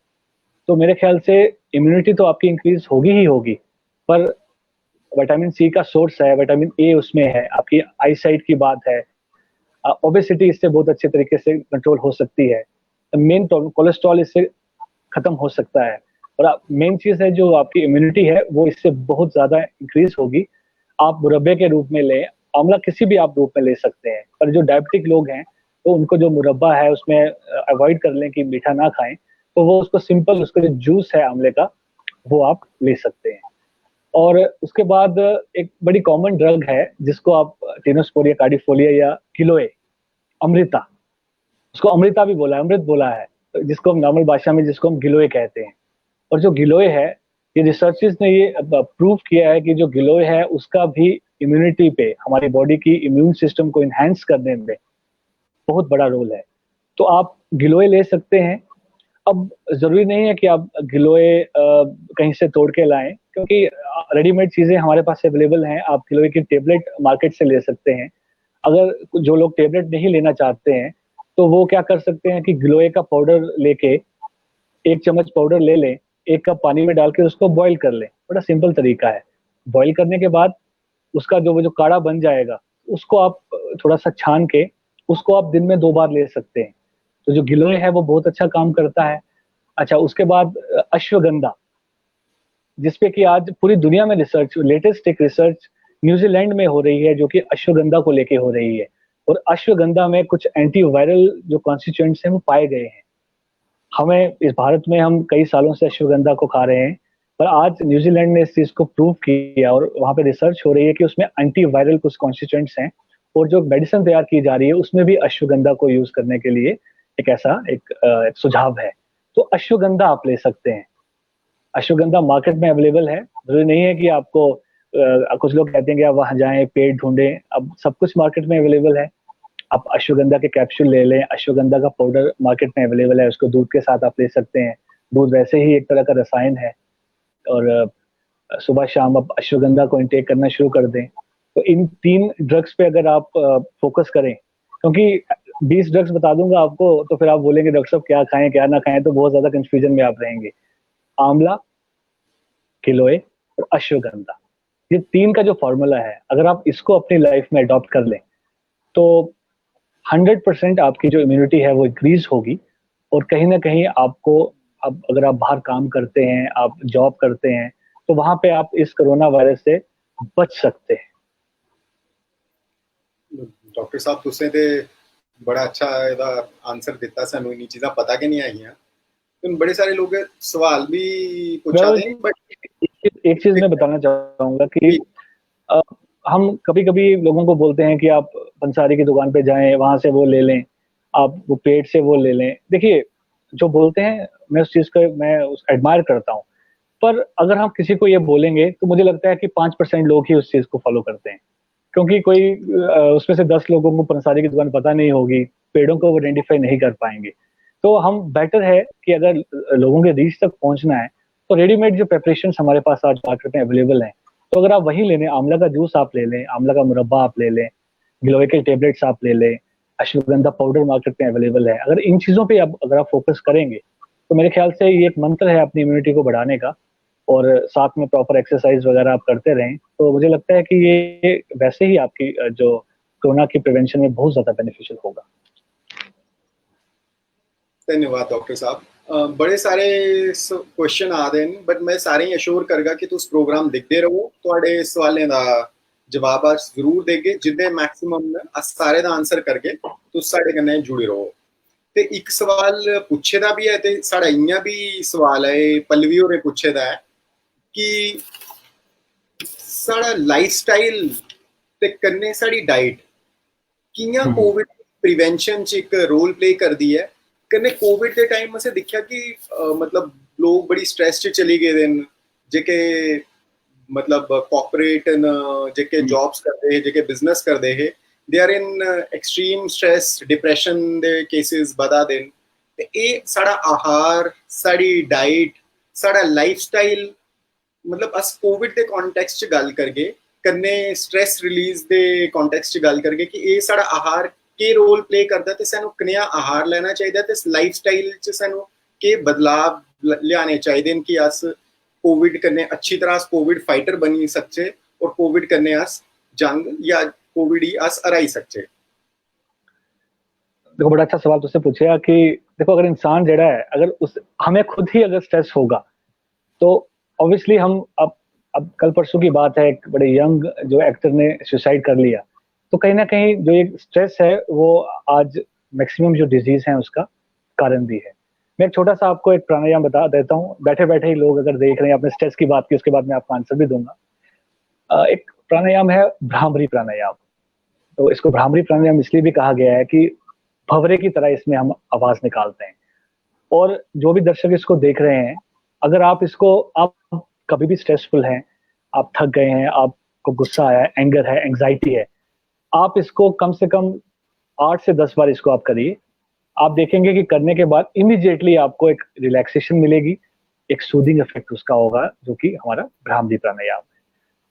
तो मेरे ख्याल से इम्यूनिटी तो आपकी इंक्रीज होगी ही होगी, पर विटामिन सी का सोर्स है, विटामिन ए उसमें है, आपकी आई साइट की बात है, ओबेसिटी इससे बहुत अच्छे तरीके से कंट्रोल हो सकती है, मेन कोलेस्ट्रॉल इससे खत्म हो सकता है, और मेन चीज है जो आपकी इम्यूनिटी है वो इससे बहुत ज्यादा इंक्रीज होगी। आप मुरब्बे के रूप में लें, आंवला किसी भी आप रूप में ले सकते हैं, पर जो डायबिटिक लोग हैं तो उनको जो मुरब्बा है उसमें अवॉइड कर लें कि मीठा ना खाएं, तो वो उसको सिंपल उसका जो जूस है आंवले का वो आप ले सकते हैं। और उसके बाद एक बड़ी कॉमन ड्रग है जिसको आप टेनोस्पोरिया कार्डिफोलिया या गिलोय, अमृता, उसको अमृता भी बोला है, अमृत बोला है, तो जिसको हम नॉर्मल भाषा में जिसको हम गिलोय कहते हैं। और जो गिलोय है, ये रिसर्चर्स ने ये प्रूव किया है कि जो गिलोय है उसका भी इम्यूनिटी पे, हमारी बॉडी की इम्यून सिस्टम को इनहेंस करने में बहुत बड़ा रोल है। तो आप गिलोय ले सकते हैं। अब जरूरी नहीं है कि आप गिलोय कहीं से तोड़ के लाएं, क्योंकि रेडीमेड चीजें हमारे पास अवेलेबल हैं। आप गिलोय की टेबलेट मार्केट से ले सकते हैं। अगर जो लोग टेबलेट नहीं लेना चाहते हैं तो वो क्या कर सकते हैं कि गिलोय का पाउडर लेके 1 चम्मच पाउडर ले लें, 1 कप पानी में डाल के उसको बॉईल कर लें। बड़ा सिंपल तरीका है। बॉईल करने के बाद उसका जो वो जो काढ़ा बन जाएगा, उसको आप थोड़ा सा छान के उसको आप दिन में 2 बार ले सकते हैं। तो जो गिलोय है वो बहुत अच्छा काम करता है। अच्छा, उसके बाद अश्वगंधा, जिसपे कि आज पूरी दुनिया में रिसर्च, लेटेस्ट एक रिसर्च न्यूजीलैंड में हो रही है जो कि अश्वगंधा को लेके हो रही है। और अश्वगंधा में कुछ एंटीवायरल जो कॉन्स्टिट्यूएंट्स हैं वो पाए गए हैं। हमें इस भारत में हम कई सालों से अश्वगंधा को खा रहे हैं, पर आज न्यूजीलैंड ने इस चीज को प्रूव किया और वहां पे रिसर्च हो रही है कि उसमें एंटीवायरल कुछ कॉन्स्टिट्यूएंट्स हैं। और जो मेडिसिन तैयार की जा रही है उसमें भी अश्वगंधा को यूज करने के लिए एक ऐसा एक सुझाव है। तो अश्वगंधा आप ले सकते हैं। अश्वगंधा मार्केट में अवेलेबल है। जरूरी नहीं है कि आपको कुछ लोग कहते हैं कि आप वहां जाएं पेड़ ढूंढें, अब सब कुछ मार्केट में अवेलेबल है। आप अश्वगंधा के कैप्सूल ले लें, अश्वगंधा का पाउडर मार्केट में अवेलेबल है, उसको दूध के साथ आप ले सकते हैं। दूध वैसे ही एक तरह का रसायन है। और सुबह शाम आप अश्वगंधा को इंटेक करना शुरू कर दें। तो इन 3 ड्रग्स पे अगर आप फोकस करें, क्योंकि 20 ड्रग्स बता दूंगा आपको तो फिर आप बोलेंगे डॉक्टर साहब क्या खाएं क्या ना खाएं, तो बहुत ज्यादा कंफ्यूजन में आप रहेंगे। आंवला, गिलोय और अश्वगंधा, ये 3 का जो फॉर्मूला है, अगर आप इसको अपनी लाइफ में अडॉप्ट कर लें तो 100% आपकी जो इम्यूनिटी है वो इंक्रीज होगी। और कहीं ना कहीं आपको, अब अगर आप बाहर काम करते हैं, आप जॉब करते हैं, तो वहां पे आप इस कोरोना वायरस से बच सकते हैं। डॉक्टर साहब तुसें ते बड़ा अच्छा ਇਹਦਾ ਆਨਸਰ ਦਿੱਤਾ ਸਾਨੂੰ ਇਨੀ ਚੀਜ਼ਾਂ पता कि नहीं आईयां तो बड़े सारे लोग सवाल भी पूछा मैं दें बट एक चीज मैं बताना चाहूंगा कि अ, हम कभी कभी लोगों को बोलते हैं कि आप पंसारी की दुकान पे जाएं, वहां से वो ले लें, आप वो पेट से वो ले लें। देखिए, जो बोलते हैं मैं उस चीज को मैं एडमायर करता हूँ, पर अगर हम किसी को ये बोलेंगे तो मुझे लगता है कि 5% लोग ही उस चीज को फॉलो करते हैं। क्योंकि कोई उसमें से 10 लोगों को पंसारी की दुकान पता नहीं होगी, पेड़ों को वो आइडेंटिफाई नहीं कर पाएंगे। तो हम बेटर है कि अगर लोगों के रीच तक पहुंचना है तो रेडीमेड जो प्रेपरेशन हमारे पास आज मार्केट में अवेलेबल हैं, तो अगर आप वही ले लें, आंवला का जूस आप ले लें, आंवला का मुरब्बा आप ले लें, गिलोय के टेबलेट्स आप ले लें, अश्वगंधा पाउडर मार्केट में अवेलेबल है। अगर इन चीजों पे आप अगर आप फोकस करेंगे तो मेरे ख्याल से ये एक मंत्र है अपनी इम्यूनिटी को बढ़ाने का। और साथ में प्रॉपर एक्सरसाइज वगैरह आप करते रहें तो मुझे लगता है कि ये वैसे ही आपकी जो कोरोना की प्रिवेंशन में बहुत ज्यादा बेनिफिशियल होगा। धन्यवाद डॉक्टर साहब बड़े सारे क्वेश्चन आ रहे हैं बट मैं सारे ही अश्योर करगा कि तुस प्रोग्राम देखते रहो ਤੁਹਾਡੇ ਸਵਾਲਾਂ ਦਾ ਜਵਾਬ ਅਸ ਜ਼ਰੂਰ ਦੇਗੇ ਜਿੰਨੇ ਮੈਕਸਿਮਮ ਅਸ ਸਾਰੇ ਦਾ ਆਨਸਰ ਕਰਕੇ ਤੁਸੀਂ ਸਾਡੇ ਕन्नै जुड़े रहो ਤੇ ਇੱਕ ਸਵਾਲ ਪੁੱਛੇ ਦਾ ਵੀ ਹੈ ਤੇ ਸਾਡਾ ਇੰਨਾ ਵੀ ਸਵਾਲ ਹੈ ਪਲਵੀ ਹੋਰੇ ਪੁੱਛੇ ਦਾ ਹੈ ਕਿ ਸਾਡਾ ਲਾਈਫਸਟਾਈਲ ਤੇ ਕੰਨੇ ਸਾਡੀ ਡਾਈਟ कियां कोविड प्रिवेंशन च एक रोल प्ले करती है कन्ने कोविड के टाइम असें दिखा कि मतलब लोग बड़ी स्ट्रेस च चली गए न जेके मतलब कॉर्पोरेट न जेके जॉब्स करते हैं जेके बिजनेस करते हैं they are in extreme stress depression दे केसेस बधा देन ते ये साड़ा आहार साड़ी डाइट साड़ा लाइफस्टाइल मतलब अस कोविड के कॉन्टेक्स्ट च गल करगे कन्ने स्ट्रेस रिलीज दे कॉन्टेक्स्ट च गल करगे कि ये साड़ा आहार के रोल प्ले करता ते सानू कनेहा आहार लेना चाहिए ते लाइफस्टाइल च सानू के बदलाव लियाने चाहिए कि अस कोविड कन्ने अच्छी तरह कोविड फाइटर बनी सकचे और कोविड कन्ने अस जंग या कोविड ही अस हराई सकचे। देखो, बड़ा अच्छा सवाल तुझसे पूछा कि देखो, अगर इंसान जड़ा है, अगर उस हमें खुद ही अगर स्ट्रेस होगा तो ऑब्वियसली हम अब कल परसों की बात है, एक बड़े यंग जो एक्टर ने सुसाइड कर लिया। तो कहीं ना कहीं जो एक स्ट्रेस है वो आज मैक्सिमम जो डिजीज है उसका कारण भी है। मैं एक छोटा सा आपको एक प्राणायाम बता देता हूँ, बैठे बैठे ही लोग अगर देख रहे हैं, आपने स्ट्रेस की बात की, उसके बाद मैं आपको आंसर भी दूंगा। एक प्राणायाम है भ्रामरी प्राणायाम। तो इसको भ्रामरी प्राणायाम इसलिए भी कहा गया है कि भंवरे की तरह इसमें हम आवाज निकालते हैं। और जो भी दर्शक इसको देख रहे हैं, अगर आप इसको, आप कभी भी स्ट्रेसफुल हैं, आप थक गए हैं, आपको गुस्सा है, एंगर है, एंग्जाइटी है, आप इसको कम से कम 8 से 10 बार इसको आप करिए। आप देखेंगे कि करने के बाद इमीडिएटली आपको एक रिलैक्सेशन मिलेगी, एक सूदिंग इफेक्ट उसका होगा, जो कि हमारा भ्रामरी प्राणायाम है।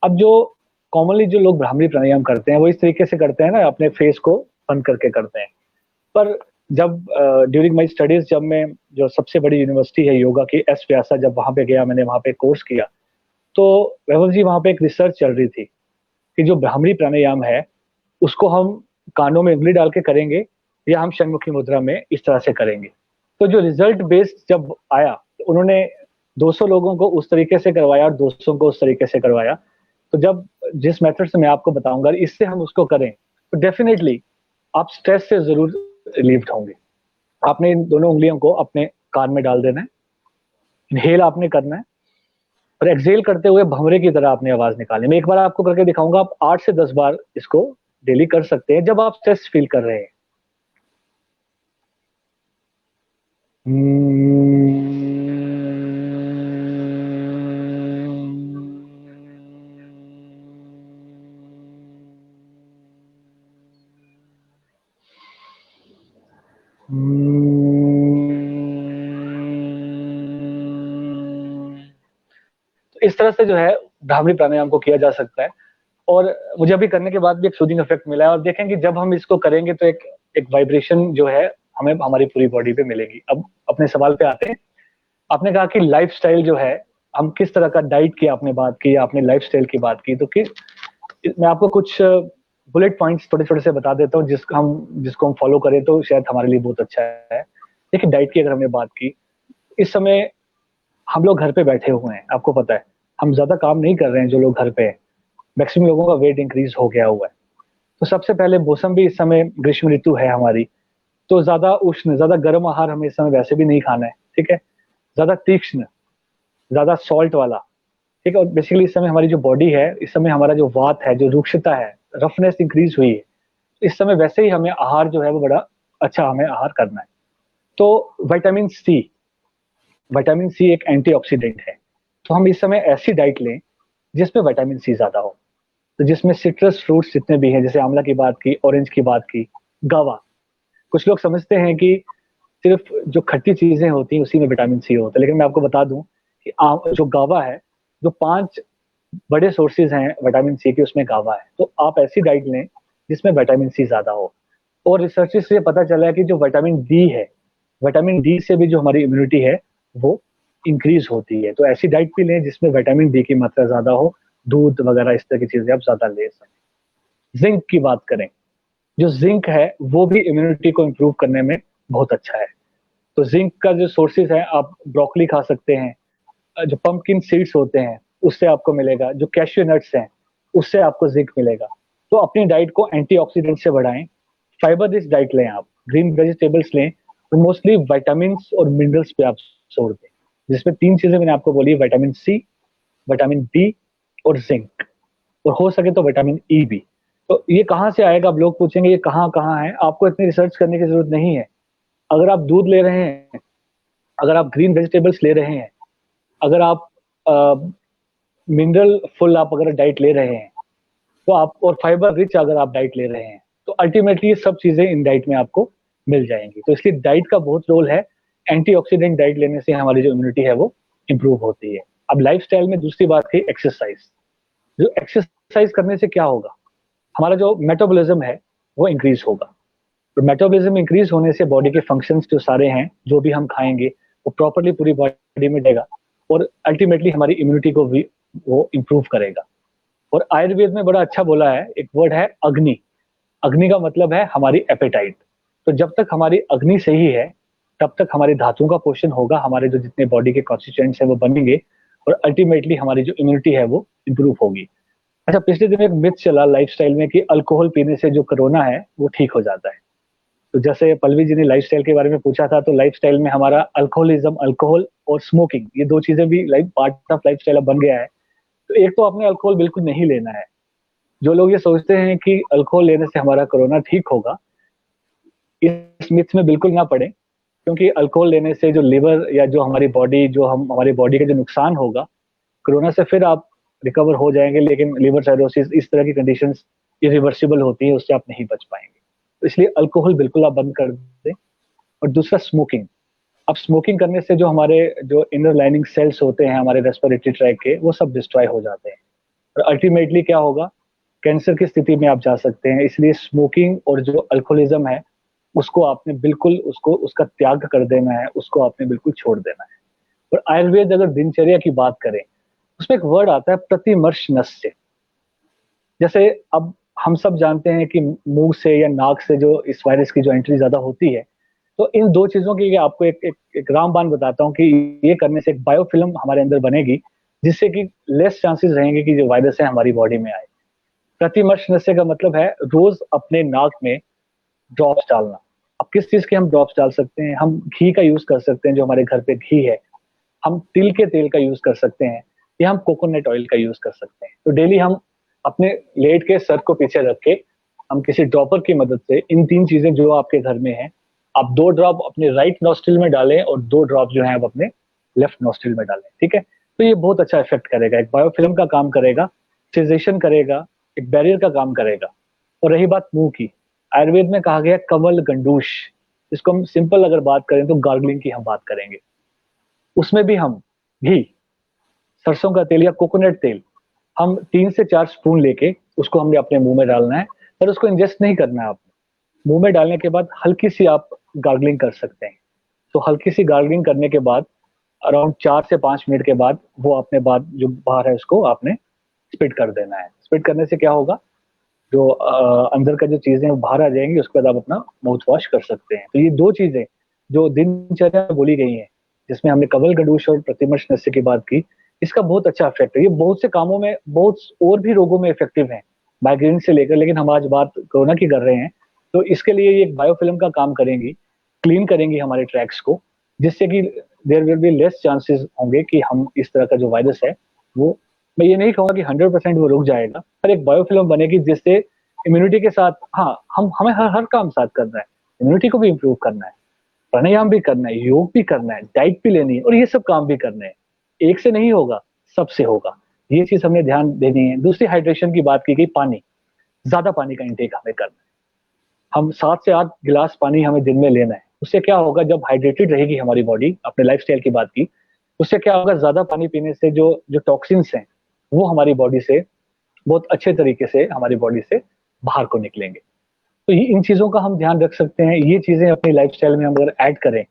अब जो कॉमनली जो लोग भ्रामरी प्राणायाम करते हैं वो इस तरीके से करते हैं ना, अपने फेस को बंद करके करते हैं। पर जब ड्यूरिंग माय स्टडीज, जब मैं जो सबसे बड़ी यूनिवर्सिटी है योगा की, एस व्यासा, जब वहां पे गया, मैंने वहां पे कोर्स किया, तो वैभव जी वहां पे एक रिसर्च चल रही थी कि जो भ्रामरी प्राणायाम है उसको हम कानों में उंगली डाल के करेंगे या हम शंखमुखी मुद्रा में इस तरह से करेंगे। तो जो रिजल्ट बेस्ड जब आया, तो उन्होंने 200 लोगों को उस तरीके से करवाया और 200 को उस तरीके से करवाया। तो जब जिस मेथड से मैं आपको बताऊंगा, इससे हम उसको करें तो डेफिनेटली आप स्ट्रेस से जरूर रिलीव्ड होंगे। आपने इन दोनों उंगलियों को अपने कान में डाल देना है, इनहेल आपने करना है और एक्सहेल करते हुए भंवरे की तरह आपने आवाज निकालनी है। मैं एक बार आपको करके दिखाऊंगा, आप 8 से 10 बार इसको डेली कर सकते हैं जब आप स्ट्रेस फील कर रहे हैं। तो इस तरह से जो है भ्रामरी प्राणायाम को किया जा सकता है और मुझे अभी करने के बाद भी एक सूदिंग इफेक्ट मिला है। और देखेंगे जब हम इसको करेंगे तो एक एक वाइब्रेशन जो है हमें हमारी पूरी बॉडी पे मिलेगी। अब अपने सवाल पे आते हैं। आपने कहा कि लाइफस्टाइल जो है, हम किस तरह का डाइट की आपने बात की, आपने लाइफस्टाइल की बात की, तो किस, मैं आपको कुछ बुलेट पॉइंट्स थोड़े थोड़े से बता देता हूँ जिसको हम फॉलो करें तो शायद हमारे लिए बहुत अच्छा है। देखिए, डाइट की अगर हमने बात की, इस समय हम लोग घर पे बैठे हुए हैं, आपको पता है हम ज्यादा काम नहीं कर रहे हैं। जो लोग घर पे हैं, मैक्सिमम लोगों का वेट इंक्रीज हो गया हुआ है। तो सबसे पहले मौसम भी इस समय ग्रीष्म ऋतु है हमारी, तो ज्यादा उष्ण, ज्यादा गर्म आहार हमें इस समय वैसे भी नहीं खाना है, ठीक है। ज्यादा तीक्ष्ण, ज्यादा सॉल्ट वाला, ठीक है। और बेसिकली इस समय हमारी जो बॉडी है, इस समय हमारा जो वात है, जो रुक्षता है, रफनेस इंक्रीज हुई है। इस समय वैसे ही हमें आहार जो है वो बड़ा अच्छा हमें आहार करना है। तो विटामिन सी एक एंटीऑक्सीडेंट है। तो हम इस समय ऐसी डाइट लें जिसमें विटामिन सी ज्यादा हो, तो जिसमें सिट्रस फ्रूट्स जितने भी हैं, जैसे आंवला की बात की, ऑरेंज की बात की, गावा। कुछ लोग समझते हैं कि सिर्फ जो खट्टी चीजें होती हैं उसी में विटामिन सी होता है, लेकिन मैं आपको बता दूं कि जो गावा है, जो 5 बड़े सोर्सेज हैं विटामिन सी के, उसमें गावा है। तो आप ऐसी डाइट लें जिसमें विटामिन सी ज्यादा हो। और रिसर्चेस से पता चला है कि जो विटामिन डी है, विटामिन डी से भी जो हमारी इम्यूनिटी है वो इंक्रीज होती है। तो ऐसी डाइट भी लें जिसमें विटामिन डी की मात्रा ज्यादा हो, दूध वगैरह इस तरह की चीजें आप ज्यादा ले सकें। जिंक की बात करें, जो जिंक है वो भी इम्यूनिटी को इम्प्रूव करने में बहुत अच्छा है। तो जिंक का जो सोर्सेज है, आप ब्रोकली खा सकते हैं, जो पंपकिन सीड्स होते हैं उससे आपको मिलेगा, जो कैश्यू नट्स हैं उससे आपको जिंक मिलेगा। तो अपनी डाइट को एंटीऑक्सीडेंट से बढ़ाएं, फाइबर रिच डाइट लें, आप ग्रीन वेजिटेबल्स लें, तो मोस्टली विटामिन और मिनरल्स पे आप जोर दें, जिसमें 3 चीजें मैंने आपको बोली, विटामिन सी, विटामिन डी और जिंक, और हो सके तो विटामिन ई भी। तो ये कहाँ से आएगा, आप लोग पूछेंगे ये कहाँ कहाँ है। आपको इतनी रिसर्च करने की जरूरत नहीं है। अगर आप दूध ले रहे हैं, अगर आप ग्रीन वेजिटेबल्स ले रहे हैं, अगर आप मिनरल फुल आप अगर डाइट ले रहे हैं, तो आप, और फाइबर रिच अगर आप डाइट ले रहे हैं, तो अल्टीमेटली ये सब चीजें इन डाइट में आपको मिल जाएंगी। तो इसलिए डाइट का बहुत रोल है। एंटीऑक्सीडेंट डाइट लेने से हमारी जो इम्यूनिटी है वो इंप्रूव होती है। अब लाइफस्टाइल में दूसरी बात है एक्सरसाइज। जो एक्सरसाइज करने से क्या होगा, हमारा जो मेटाबॉलिज्म है वो इंक्रीज होगा। तो मेटाबॉलिज्म इंक्रीज होने से बॉडी के फंक्शंस जो सारे हैं, जो भी हम खाएंगे वो प्रॉपरली पूरी बॉडी में जाएगा और अल्टीमेटली हमारी इम्यूनिटी को भी वो इंप्रूव करेगा। और आयुर्वेद में बड़ा अच्छा बोला है, एक वर्ड है अग्नि। अग्नि का मतलब है हमारी एपेटाइट। तो जब तक हमारी अग्नि सही है तब तक हमारी धातुओं का पोषण होगा, हमारे जो जितने बॉडी के कॉन्स्टिट्यूएंट्स हैं वो बनेंगे और अल्टीमेटली हमारी जो इम्यूनिटी है वो इंप्रूव होगी। अच्छा, पिछले दिन एक मिथ चला लाइफस्टाइल में कि अल्कोहल पीने से जो कोरोना है वो ठीक हो जाता है। तो जैसे पल्लवी जी ने लाइफस्टाइल के बारे में पूछा था, तो लाइफस्टाइल में हमारा अल्कोहलिज्म, अल्कोहल और स्मोकिंग, ये 2 चीजें भी लाइफ पार्ट ऑफ लाइफस्टाइल अब बन गया है। तो एक तो आपने अल्कोहल बिल्कुल नहीं लेना है। जो लोग ये सोचते हैं कि अल्कोहल लेने से हमारा कोरोना ठीक होगा, इस मिथ में बिल्कुल ना पड़े, क्योंकि अल्कोहल लेने से जो लिवर या जो हमारी बॉडी, जो हम हमारी बॉडी का जो नुकसान होगा कोरोना से, फिर आप रिकवर हो जाएंगे, लेकिन लिवर साइरोसिस इस तरह की कंडीशंस इरिवर्सिबल होती है, उससे आप नहीं बच पाएंगे। तो इसलिए अल्कोहल बिल्कुल आप बंद कर दें। और दूसरा स्मोकिंग। अब स्मोकिंग करने से जो हमारे जो इनर लाइनिंग सेल्स होते हैं हमारे रेस्पिरेटरी ट्रैक के, वो सब डिस्ट्रॉय हो जाते हैं और अल्टीमेटली क्या होगा, कैंसर की स्थिति में आप जा सकते हैं। इसलिए स्मोकिंग और जो अल्कोहलिज्म है उसको आपने बिल्कुल उसको उसका त्याग कर देना है, उसको आपने बिल्कुल छोड़ देना है। और आयुर्वेद अगर दिनचर्या की बात करें, उसमें एक वर्ड आता है प्रतिमर्श नस्य। जैसे अब हम सब जानते हैं कि मुंह से या नाक से जो इस वायरस की जो एंट्री ज्यादा होती है, तो इन दो चीजों की आपको एक रामबाण बताता हूँ कि ये करने से एक बायोफिल्म हमारे अंदर बनेगी, जिससे कि लेस चांसेस रहेंगे कि जो वायरस है हमारी बॉडी में आए। प्रतिमर्श नस्य का मतलब है रोज अपने नाक में ड्रॉप्स डालना। अब किस चीज के हम ड्रॉप्स डाल सकते हैं? हम घी का यूज कर सकते हैं, जो हमारे घर पे घी है। हम तिल के तेल का यूज कर सकते हैं, या हम कोकोनट ऑयल का यूज कर सकते हैं। तो डेली हम अपने लेट के सर को पीछे रख के हम किसी ड्रॉपर की मदद से इन तीन चीजें जो आपके घर में है, आप 2 ड्रॉप अपने राइट नॉस्ट्रिल में डालें और 2 ड्रॉप जो है आप अपने लेफ्ट नॉस्ट्रिल में डालें। ठीक है, तो ये बहुत अच्छा इफेक्ट करेगा, एक बायोफिल्म का काम करेगा, सिजेशन करेगा, एक बैरियर का काम करेगा। और रही बात मुंह की, आयुर्वेद में कहा गया कमल गंडूश, इसको हम सिंपल अगर बात करें तो गार्गलिंग की हम बात करेंगे। उसमें भी हम घी, सरसों का तेल या कोकोनट तेल, हम 3 से 4 स्पून लेके उसको हमने अपने मुंह में डालना है, पर उसको इंजेस्ट नहीं करना है आपने। मुंह में डालने के बाद हल्की सी आप गार्गलिंग कर सकते हैं। तो हल्की सी गार्गलिंग करने के बाद अराउंड 4 से 5 मिनट के बाद वो अपने बाद जो बाहर है उसको आपने स्पिट कर देना है। स्पिट करने से क्या होगा, जो अंदर का जो चीजें वो बाहर आ जाएंगी, उसके बाद आप अपना माउथ वॉश कर सकते हैं। तो ये 2 चीजें जो दिनचर्या में बोली गई हैं, जिसमें हमने कमल गंडूश और प्रतिमर्श नस्य की बात की, इसका बहुत अच्छा इफेक्ट है। ये बहुत से कामों में, बहुत और भी रोगों में इफेक्टिव है, माइग्रेन से लेकर, लेकिन हम आज बात कोरोना की कर रहे हैं। तो इसके लिए ये एक बायोफिल्म का काम करेंगी, क्लीन करेंगी हमारे ट्रैक्स को, जिससे कि there will be less chances होंगे कि हम इस तरह का जो वायरस है वो, मैं ये नहीं कहूंगा कि 100% वो रुक जाएगा, पर एक बायोफिल्म बनेगी जिससे इम्यूनिटी के साथ, हाँ, हम हमें हर हर काम साथ करना है, इम्यूनिटी को भी इम्प्रूव करना है, प्राणायाम भी करना है, योग भी करना है, डाइट भी लेनी है, और ये सब काम भी करने हैं। एक से नहीं होगा, सबसे होगा। ये चीज हमने ध्यान देनी है। दूसरी, हाइड्रेशन की बात की गई, पानी, ज्यादा पानी का इंटेक हमें करना है। हम 7 से 8 गिलास पानी हमें दिन में लेना है। उससे क्या होगा, जब हाइड्रेटेड रहेगी हमारी बॉडी, अपने लाइफस्टाइल की बात की, उससे क्या होगा, ज्यादा पानी पीने से जो जो टॉक्सिन्स हैं वो हमारी बॉडी से बहुत अच्छे तरीके से हमारी बॉडी से बाहर को निकलेंगे। तो ये इन चीजों का हम ध्यान रख सकते हैं। ये चीजें अपनी लाइफस्टाइल में हम अगर ऐड करें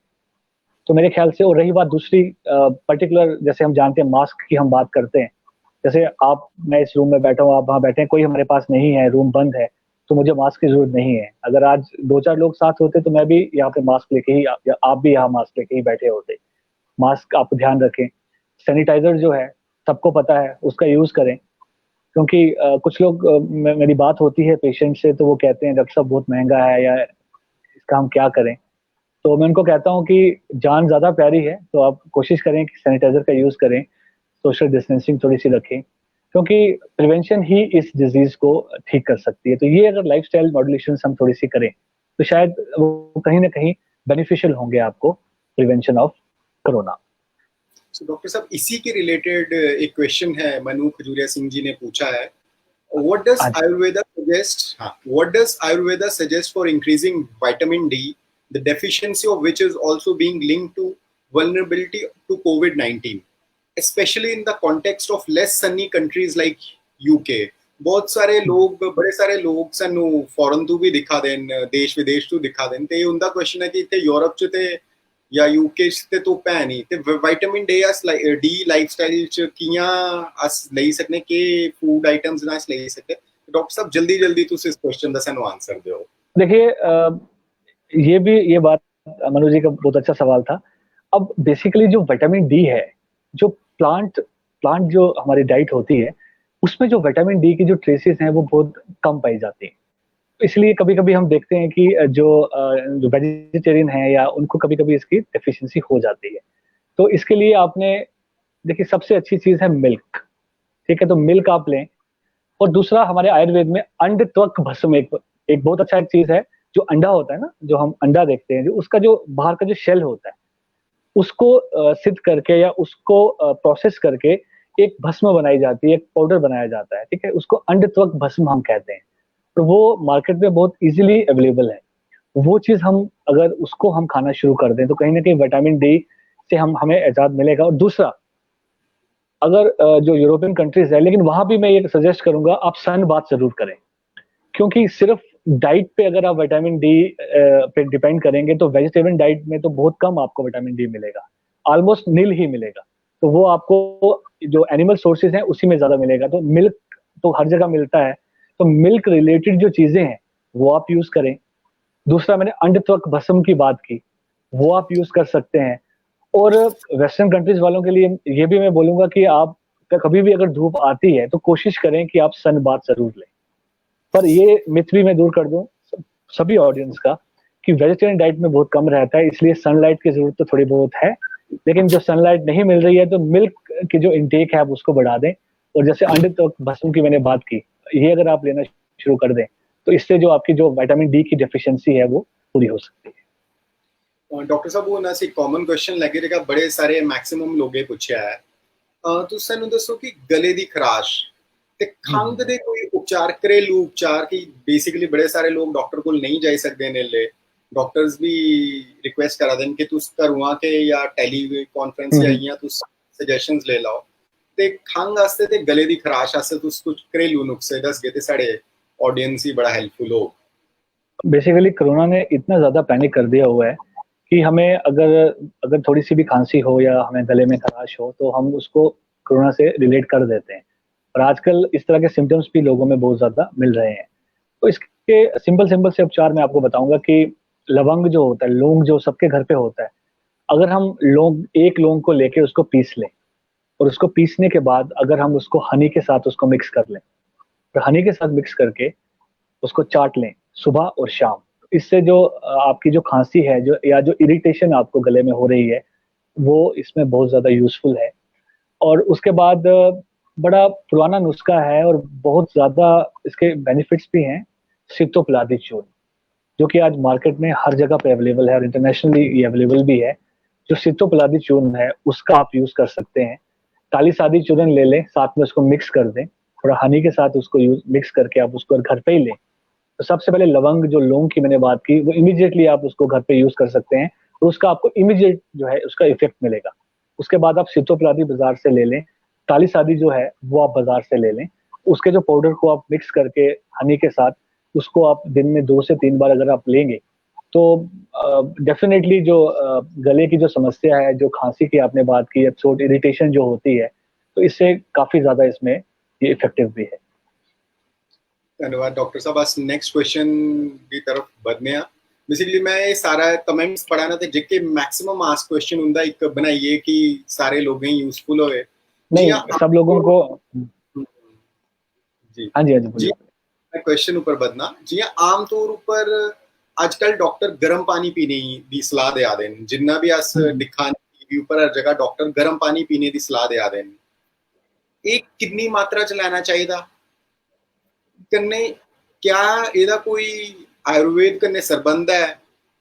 तो मेरे ख्याल से। और रही बात दूसरी पर्टिकुलर, जैसे हम जानते हैं मास्क की हम बात करते हैं, जैसे आप, मैं इस रूम में बैठा हूँ, आप वहां बैठे हैं, कोई हमारे पास नहीं है, रूम बंद है, तो मुझे मास्क की जरूरत नहीं है। अगर आज 2-4 लोग साथ होते तो मैं भी यहाँ पे मास्क लेके ही, या आप भी यहाँ मास्क लेके ही बैठे होते। मास्क आप ध्यान रखें। सैनिटाइजर जो है सबको पता है, उसका यूज करें। क्योंकि कुछ लोग, मेरी बात होती है पेशेंट से, तो वो कहते हैं डॉक्टर साहब बहुत महंगा है, या इसका हम क्या करें। तो मैं उनको कहता हूँ कि जान ज्यादा प्यारी है, तो आप कोशिश करें कि सैनिटाइजर का यूज करें, सोशल डिस्टेंसिंग थोड़ी सी रखें, क्योंकि प्रिवेंशन ही इस डिजीज को ठीक कर सकती है। तो ये अगर लाइफस्टाइल मॉड्यूलेशन हम थोड़ी सी करें तो शायद वो कहीं ना कहीं बेनिफिशियल होंगे आपको, prevention of corona. So, doctor साहब, इसी के रिलेटेड एक क्वेश्चन है, मनु खजूरिया सिंह जी ने पूछा है, what does आज Ayurveda suggest? What does Ayurveda suggest for increasing vitamin D, the deficiency of which is also being linked to vulnerability to COVID-19, especially in the context of less sunny countries like UK? बहुत सारे लोग, बड़े सारे लोग सानू फॉरन तो भी दिखा देन, देश विदेश तो दिखा देन, ते उनका क्वेश्चन है कि इतने यूरोप च ते या यूके च ते धुप्प है नहीं, ते विटामिन डी लाइफस्टाइल च कियां अस लेई सकने, के फूड आइटम्स ना अस लेई सकते? डॉक्टर साहब जल्दी जल्दी तुस इस क्वेश्चन दा सानू आंसर दियो। देखिए, ये बात मनोज जी का बहुत अच्छा सवाल था। अब बेसिकली जो विटामिन डी है, जो प्लांट प्लांट जो हमारी डाइट होती है, उसमें जो विटामिन डी की जो ट्रेसेस हैं वो बहुत कम पाई जाती हैं। इसलिए कभी कभी हम देखते हैं कि जो वेजिटेरियन है या उनको कभी कभी इसकी डेफिशिएंसी हो जाती है। तो इसके लिए आपने, देखिए, सबसे अच्छी चीज है मिल्क। ठीक है, तो मिल्क आप लें। और दूसरा, हमारे आयुर्वेद में अंड त्वक भस्म एक बहुत अच्छा एक चीज है। जो अंडा होता है ना, जो हम अंडा देखते हैं, जो उसका जो बाहर का जो शेल होता है, उसको सिद्ध करके या उसको प्रोसेस करके एक भस्म बनाई जाती है, एक पाउडर बनाया जाता है। ठीक है, उसको अंड त्वक भस्म हम कहते हैं। तो वो मार्केट में बहुत इजीली अवेलेबल है। वो चीज हम अगर उसको हम खाना शुरू कर दें तो कहीं ना कहीं विटामिन डी से हमें एजाद मिलेगा। और दूसरा, अगर जो यूरोपियन कंट्रीज है, लेकिन वहां भी मैं ये सजेस्ट करूंगा आप सन बाथ जरूर करें, क्योंकि सिर्फ डाइट पे अगर आप विटामिन डी पे डिपेंड करेंगे तो वेजिटेरियन डाइट में तो बहुत कम आपको विटामिन डी मिलेगा, ऑलमोस्ट नील ही मिलेगा। तो वो आपको जो एनिमल सोर्सेज हैं उसी में ज्यादा मिलेगा। तो मिल्क तो हर जगह मिलता है, तो मिल्क रिलेटेड जो चीजें हैं वो आप यूज करें। दूसरा, मैंने अंड त्वक भस्म की बात की, वो आप यूज कर सकते हैं। और वेस्टर्न कंट्रीज वालों के लिए ये भी मैं बोलूंगा कि आप कभी भी अगर धूप आती है तो कोशिश करें कि आप सन बाथ जरूर लें। पर ये मिथ भी मैं दूर कर दूं सभी ऑडियंस का कि वेजिटेरियन डाइट में बहुत कम रहता है, इसलिए सनलाइट की जरूरत तो थोड़ी बहुत है। लेकिन जो सनलाइट नहीं मिल रही है तो मिल्क की जो इंटेक है आप उसको बढ़ा दें। और जैसे अंडे तो भस्म की मैंने बात की, ये अगर आप लेना शुरू कर दें तो इससे जो आपकी जो विटामिन डी की डेफिशिएंसी है वो पूरी हो सकती है। ਡਾਕਟਰ ਸਾਹਿਬ ਉਹ ਨਾ ਸੀ ਕਾਮਨ ਕੁਐਸਚਨ ਲੱਗੇ ਜਿਹੜਾ ਬੜੇ ਸਾਰੇ ਮੈਕਸਿਮਮ ਲੋਗੇ ਪੁੱਛਿਆ ਹੈ ਤੁਸੀਂ ਸਾਨੂੰ ਦੱਸੋ ਕਿ ਗਲੇ ਦੀ ਖਰਾਸ਼ ਤੇ ਖੰਘ ਦੇ ਕੋਈ ਉਪਚਾਰ ਘਰੇਲੂ ਉਪਚਾਰ ਕਿ ਬੇਸਿਕਲੀ ਬੜੇ ਸਾਰੇ ਲੋਕ ਡਾਕਟਰ ਕੋਲ ਨਹੀਂ ਜਾ ਸਕਦੇ ਨੇ ਲੈ ਡਾਕਟਰਸ ਵੀ ਰਿਕੁਐਸਟ ਕਰਾ ਦੇਣ ਕਿ ਤੁਸੀਂ ਘਰੋਂ ਆ ਕੇ ਜਾਂ ਟੈਲੀ ਕਾਨਫਰੰਸ ਜਾਂ ਤੁਸੀਂ ਸਜੈਸ਼ਨਸ ਲੈ ਲਓ ਤੇ ਖੰਘ ਵਾਸਤੇ ਤੇ ਗਲੇ ਦੀ ਖਰਾਸ਼ ਵਾਸਤੇ ਤੁਸੀਂ ਕੁਝ ਘਰੇਲੂ ਨੁਸਖੇ ਦੱਸਗੇ ਤੇ ਸਾਡੇ ऑडियंस ही बड़ा हेल्पफुल हो। बेसिकली कोरोना ने इतना ज्यादा पैनिक कर दिया हुआ है कि हमें अगर अगर थोड़ी सी भी खांसी हो या हमें गले में खराश हो तो हम उसको कोरोना से रिलेट कर देते हैं। और आजकल इस तरह के सिम्टम्स भी लोगों में बहुत ज्यादा मिल रहे हैं। तो इसके सिंपल सिंपल से उपचार मैं आपको बताऊंगा कि लवंग जो होता है, लौंग जो सबके घर पे होता है, अगर हम एक लौंग को लेके उसको पीस लें और उसको पीसने के बाद अगर हम उसको हनी के साथ उसको मिक्स कर लें, तो हनी के साथ मिक्स करके उसको चाट लें सुबह और शाम, इससे जो आपकी जो खांसी है जो या जो इरिटेशन आपको गले में हो रही है वो इसमें बहुत ज्यादा यूजफुल है। और उसके बाद बड़ा पुराना नुस्खा है और बहुत ज्यादा इसके बेनिफिट्स भी हैं, सिप्टोप्लादी चूर्ण, जो कि आज मार्केट में हर जगह पे अवेलेबल है और इंटरनेशनली ये अवेलेबल भी है। जो सिप्टोप्लादी चूर्ण है उसका आप यूज कर सकते हैं। काली सादी चूर्ण ले लें, साथ में उसको मिक्स कर दें, थोड़ा हनी के साथ उसको यूज मिक्स करके आप उसको घर पे ही लें। तो सबसे पहले लवंग जो लौंग की मैंने बात की वो इमीडिएटली आप उसको घर पे यूज कर सकते हैं और उसका आपको इमीडिएट जो है उसका इफेक्ट मिलेगा। उसके बाद आप सिप्टोप्लादी बाजार से ले लें, काली सादी जो है वो आप बाजार से ले लें, उसके जो पाउडर को आप मिक्स करके हनी के साथ उसको आप दिन में 2 से 3 बार अगर आप लेंगे तो डेफिनेटली जो गले की जो समस्या है, जो खांसी की आपने बात की, थ्रोट इरिटेशन जो होती है, तो इससे काफी ज्यादा इसमें ये इफेक्टिव भी है। धन्यवाद डॉक्टर साहब। बस नेक्स्ट क्वेश्चन की तरफ बढ़ने आ बेसिकली मैं ये सारा कमेंट्स पढ़ाना ते जिके मैक्सिमम आस्क क्वेश्चन हुंदा एक बनाइए कि सारे लोग ही यूजफुल होए। नहीं, सब लोगों को जी हाँ जी जी मैं क्वेश्चन ऊपर बदना जी आम तौर ऊपर आजकल डॉक्टर गर्म पानी पीने की सलाह दे आ देन, जिन्ना भी अस दिखाने टीवी ऊपर हर जगह डॉक्टर गर्म पानी पीने की सलाह दे आ देन। एक कितनी मात्रा च लेना चाहिए कन्ने, क्या एदा कोई आयुर्वेद कन्ने सरबंध है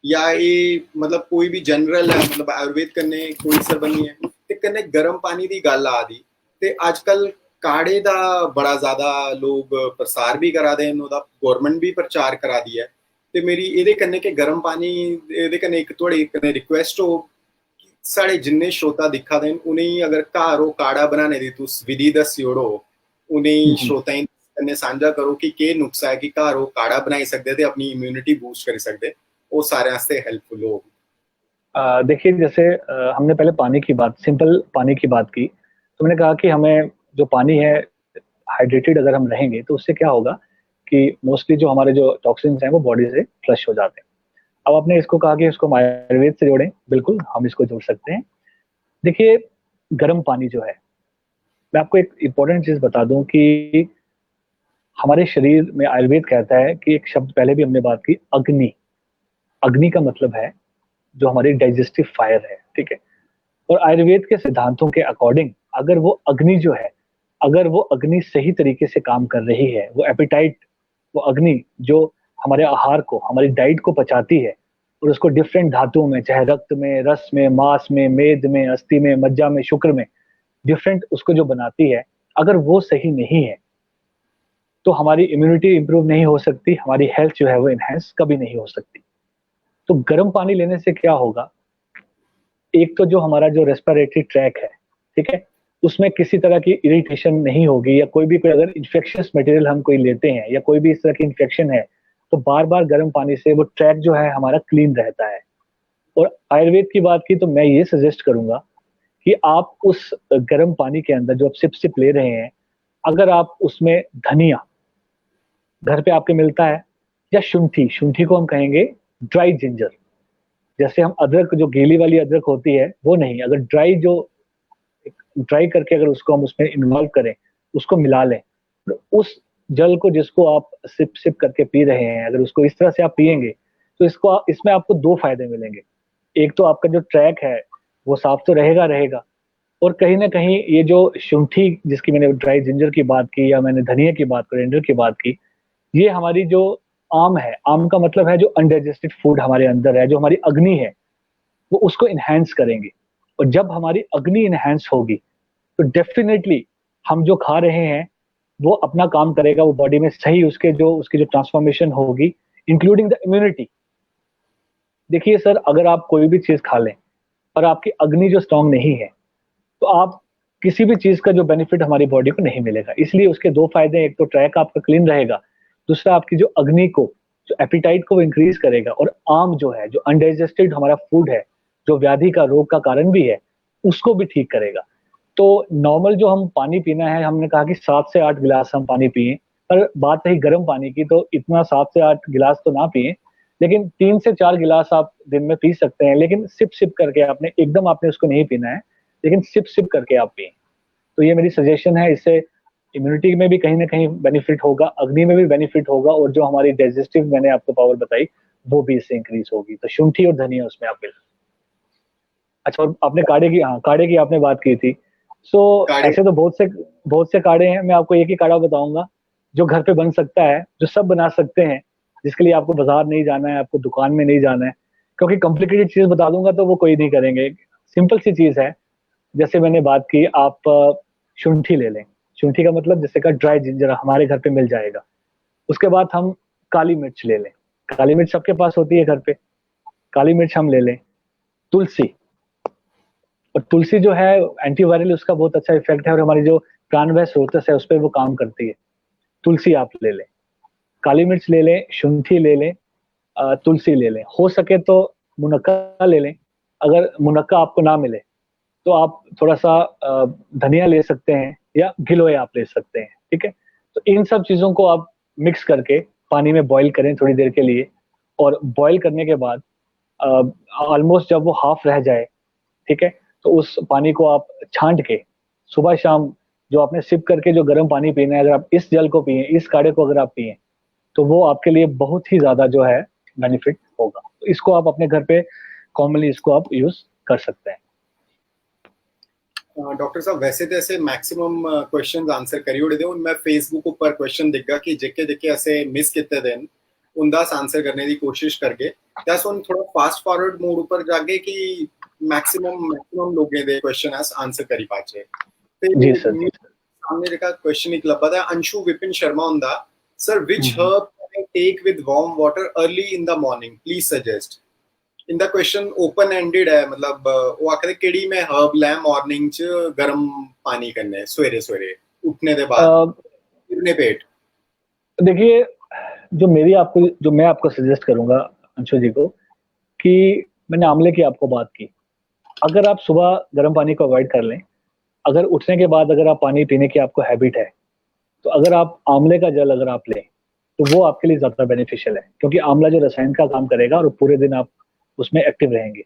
या ये मतलब कोई भी जनरल है, मतलब आयुर्वेद कन्ने कोई सरबंध नहीं है। ते कन्ने गर्म पानी की गल आ दी ते आजकल काढ़े दा बड़ा ज्यादा लोग प्रसार भी करा दे, गवर्नमेंट भी प्रचार करा दी है। ते मेरी एदे कन्ने के गर्म पानी एदे कन्ने एक थोड़ी कन्ने रिक्वेस्ट हो साढ़े जिन्ने श्रोता दिखा देन उन्हें अगर घर हो काढ़ा बनाने दी तुस विधि दस्सी ओड़ो उन्हें श्रोता कन्ने साझा करो कि के नुक्सा है कि घर हो काढ़ा बनाई सकते थे, अपनी इम्यूनिटी बूस्ट कर सकते, वो सारे वास्ते हेल्पफुल हो। देखिए जैसे हमने पहले पानी की बात, सिंपल पानी की बात की, तो मैंने कहा कि हमें जो पानी है हाइड्रेटेड अगर हम रहेंगे तो उससे क्या होगा कि मोस्टली जो हमारे जो टॉक्सिन्स हैं वो बॉडी से फ्लश हो जाते हैं। अब आपने इसको कहा कि इसको आयुर्वेद से जोड़ें, बिल्कुल हम इसको जोड़ सकते हैं। देखिए गर्म पानी जो है, मैं आपको एक इम्पोर्टेंट चीज बता दूं कि हमारे शरीर में आयुर्वेद कहता है कि एक शब्द पहले भी हमने बात की, अग्नि। अग्नि का मतलब है जो हमारी डाइजेस्टिव फायर है, ठीक है। और आयुर्वेद के सिद्धांतों के अकॉर्डिंग अगर वो अग्नि जो है, अगर वो अग्नि सही तरीके से काम कर रही है, वो एपिटाइट, वो अग्नि जो हमारे आहार को, हमारी डाइट को पचाती है और उसको डिफरेंट धातुओं में, चाहे रक्त में, रस में, मांस में, मेद में, अस्थि में, मज्जा में, शुक्र में, डिफरेंट उसको जो बनाती है, अगर वो सही नहीं है तो हमारी इम्यूनिटी इंप्रूव नहीं हो सकती, हमारी हेल्थ जो है वो इनहेंस कभी नहीं हो सकती। तो गर्म पानी लेने से क्या होगा, एक तो जो हमारा जो रेस्पिरेटरी ट्रैक है, ठीक है, उसमें किसी तरह की इरिटेशन नहीं होगी, या कोई अगर इन्फेक्शियस मटेरियल हम कोई लेते हैं या कोई भी इस तरह की इन्फेक्शन है, तो बार बार गर्म पानी से वो ट्रैक जो है हमारा क्लीन रहता है। और आयुर्वेद की बात की तो मैं ये सजेस्ट करूंगा कि आप उस गर्म पानी के अंदर जो आप सिप सिप ले रहे हैं, अगर आप उसमें धनिया घर पे आपके मिलता है, या शुंठी, शुंठी को हम कहेंगे ड्राई जिंजर, जैसे हम अदरक जो गीली वाली अदरक होती है वो नहीं, अगर ड्राई जो ड्राई करके अगर उसको हम उसमें इन्वॉल्व करें, उसको मिला लें, तो उस जल को जिसको आप सिप सिप करके पी रहे हैं, अगर उसको इस तरह से आप पिएंगे, तो इसमें आपको दो फायदे मिलेंगे। एक तो आपका जो ट्रैक है वो साफ तो रहेगा रहेगा, और कहीं ना कहीं ये जो शुंठी जिसकी मैंने ड्राई जिंजर की बात की, या मैंने धनिया की बात, कोरिएंडर की बात की, ये हमारी जो आम है, आम का मतलब है जो अनडाइजेस्टेड फूड हमारे अंदर है, जो हमारी अग्नि है, वो उसको इनहेंस करेंगे। और जब हमारी अग्नि इनहेंस होगी तो डेफिनेटली हम जो खा रहे हैं वो अपना काम करेगा, वो बॉडी में सही उसकी जो ट्रांसफॉर्मेशन होगी, इंक्लूडिंग द इम्यूनिटी। देखिए सर, अगर आप कोई भी चीज खा लें और आपकी अग्नि जो स्ट्रांग नहीं है, तो आप किसी भी चीज का जो बेनिफिट हमारी बॉडी को नहीं मिलेगा। इसलिए उसके दो फायदे हैं, एक तो ट्रैक आपका क्लीन रहेगा, दूसरा आपकी जो अग्नि को, जो एपिटाइट को वो इंक्रीज करेगा, और आम जो है, जो अनडाइजेस्टेड हमारा फूड है, जो व्याधि का रोग का कारण भी है, उसको भी ठीक करेगा। तो नॉर्मल जो हम पानी पीना है, हमने कहा कि 7 से 8 गिलास हम पानी पिए, पर बात रही गर्म पानी की, तो इतना 7 से 8 गिलास तो ना पिए, लेकिन 3 से 4 गिलास आप दिन में पी सकते हैं, लेकिन सिप सिप करके, आपने एकदम आपने उसको नहीं पीना है, लेकिन सिप सिप करके आप पिए। तो ये मेरी सजेशन है, इससे इम्यूनिटी में भी कहीं ना कहीं बेनिफिट होगा, अग्नि में भी बेनिफिट होगा, और जो हमारी डाइजेस्टिव मैंने आपको पावर बताई वो भी इससे इंक्रीज होगी। तो शुंठी और धनिया उसमें आप मिल। अच्छा, और आपने काढ़े की, हाँ काढ़े की आपने बात की थी। सो काढ़े। ऐसे तो बहुत से काढ़े हैं, मैं आपको एक ही काढ़ा बताऊंगा जो घर पे बन सकता है, जो सब बना सकते हैं, जिसके लिए आपको बाजार नहीं जाना है, आपको दुकान में नहीं जाना है, क्योंकि कॉम्प्लिकेटेड चीज बता दूंगा तो वो कोई नहीं करेंगे। सिंपल सी चीज है, जैसे मैंने बात की, आप शुंठी ले लें, शुंठी का मतलब जैसे का ड्राई जिंजर हमारे घर पे मिल जाएगा। उसके बाद हम काली मिर्च ले लें, काली मिर्च सबके पास होती है घर पे, काली मिर्च हम ले लें। तुलसी, और तुलसी जो है एंटीवायरल, उसका बहुत अच्छा इफेक्ट है, और हमारी जो प्राणवायु स्रोतस है उस पर वो काम करती है। तुलसी आप ले लें, काली मिर्च ले लें, शुंठी ले लें, तुलसी ले लें, हो सके तो मुनक्का ले लें। अगर मुनक्का आपको ना मिले तो आप थोड़ा सा धनिया ले सकते हैं, या गिलोय आप ले सकते हैं, ठीक है। तो इन सब चीजों को आप मिक्स करके पानी में बॉईल करें थोड़ी देर के लिए, और बॉईल करने के बाद ऑलमोस्ट जब वो हाफ रह जाए, ठीक है, तो उस पानी को आप छांट के सुबह शाम जो आपने सिप करके जो गर्म पानी पीना है, अगर आप इस जल को पिए, इस काढ़े को अगर आप पिए, तो वो आपके लिए बहुत ही ज्यादा जो है बेनिफिट होगा। तो इसको आप अपने घर पे कॉमनली इसको आप यूज कर सकते हैं। डॉक्टर साहब, वैसे तो ऐसे मैक्सिमम क्वेश्चंस आंसर करी ओड़े दे। मैं फेसबुक ऊपर क्वेश्चन दिखा कि जेके जेके ऐसे मिस किते देन उनदास आंसर करने की कोशिश करके त्यास उन थोड़ा फास्ट फॉरवर्ड मोड ऊपर जाके कि मैक्सिमम लोगों दे क्वेश्चन आंसर करी पाचे। जी सर, जी सर। सामने देखा क्वेश्चन एक लब्बा था अंशु विपिन शर्मा हुंदा, sir which hmm. Herb can I take with warm water early in the morning, please suggest. इंदा क्वेश्चन ओपन एंडेड है, मतलब वो आखदे केड़ी में हर्ब लै मॉर्निंग च गर्म पानी कन्नै सवेरे सवेरे उठने दे बाद कितने पेट। देखिए, जो मैं आपको सजेस्ट करूंगा अंशु जी को, कि मैंने आंवले की आपको बात की, अगर आप सुबह गर्म पानी को अवॉइड कर लें, अगर उठने के बाद अगर आप पानी पीने की आपको हैबिट है, तो अगर आप आंवले का जल अगर आप लें, तो वो आपके लिए ज्यादा बेनिफिशियल है, क्योंकि आंवला जो रसायन का काम करेगा और पूरे दिन आप उसमें एक्टिव रहेंगे।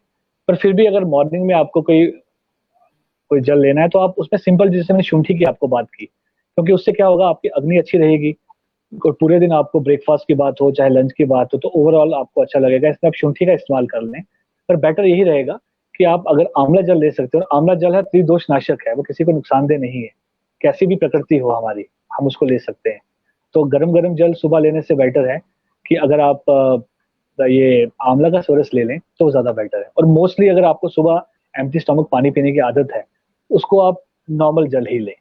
पर फिर भी अगर मॉर्निंग में आपको कोई कोई जल लेना है, तो आप उसमें सिंपल, जैसे मैंने शुंठी की आपको बात की, क्योंकि उससे क्या होगा, आपकी अग्नि अच्छी रहेगी, और पूरे दिन आपको ब्रेकफास्ट की बात हो चाहे लंच की बात हो, तो ओवरऑल आपको अच्छा लगेगा। इसमें आप शुंठी का इस्तेमाल कर लें, पर बेटर यही रहेगा कि आप अगर आंवला जल ले सकते हो, आंवला जल है त्रिदोष नाशक है, वो किसी को नुकसानदेह नहीं है, कैसी भी प्रकृति हो हमारी, हम उसको ले सकते हैं। तो गरम गरम जल सुबह लेने से बेटर है कि अगर आप ये आंवला का सोरस ले लें तो ज्यादा बेटर है। और मोस्टली अगर आपको सुबह एम्प्टी स्टमक पानी पीने की आदत है, उसको आप नॉर्मल जल ही लें,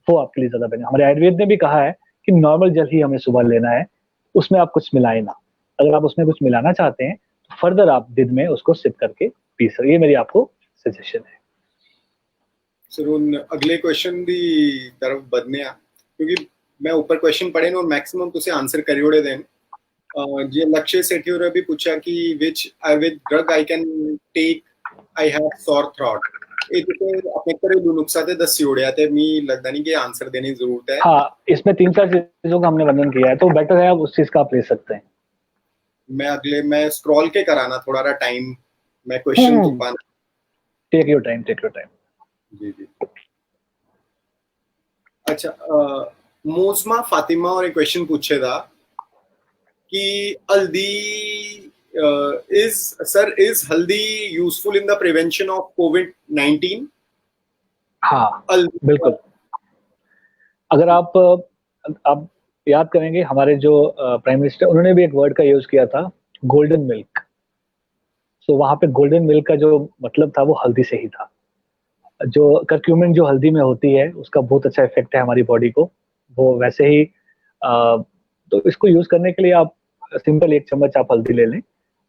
वो आपके लिए ज्यादा बेनिफिट। हमारे आयुर्वेद ने भी कहा है कि नॉर्मल जल ही हमें सुबह लेना है, उसमें आप कुछ मिलाएं ना। अगर आप उसमें कुछ मिलाना चाहते हैं फर्दर आप दिन में उसको सिप करके पी सकते, ये मेरी आपको सजेशन है। सर उन अगले क्वेश्चन दी तरफ बढ़ने आ, क्योंकि मैं ऊपर क्वेश्चन पढ़े और मैक्सिमम तुसे आंसर करी ओड़े देन। जे लक्ष्य सेठी और भी पूछा कि which I with drug I can take I have sore throat, ये तो अपने घरेलू नुस्खा ते दस्सी ओड़िया ते मी लगता नहीं कि आंसर देने की जरूरत है। हाँ, इसमें 3-4 चीजों का हमने वर्णन किया है, तो बेटर है आप उस चीज का आप ले सकते हैं। मैं स्क्रॉल के कराना थोड़ा रा टाइम, मैं क्वेश्चन तो पाना। Take your time, take your time. जी जी। अच्छा, मोसमा फातिमा और एक क्वेश्चन पूछे था कि haldi is haldi useful in the prevention of कोविड-19? हाँ, हल्दी बिल्कुल। अगर आप याद करेंगे हमारे जो प्राइम मिनिस्टर, उन्होंने भी एक वर्ड का यूज किया था, गोल्डन मिल्क। सो वहां पे गोल्डन मिल्क का जो मतलब था वो हल्दी से ही था। जो करक्यूमिन जो हल्दी में होती है उसका बहुत अच्छा इफेक्ट है हमारी बॉडी को। वो वैसे ही तो इसको यूज करने के लिए आप सिंपल 1 चम्मच आप हल्दी ले लें,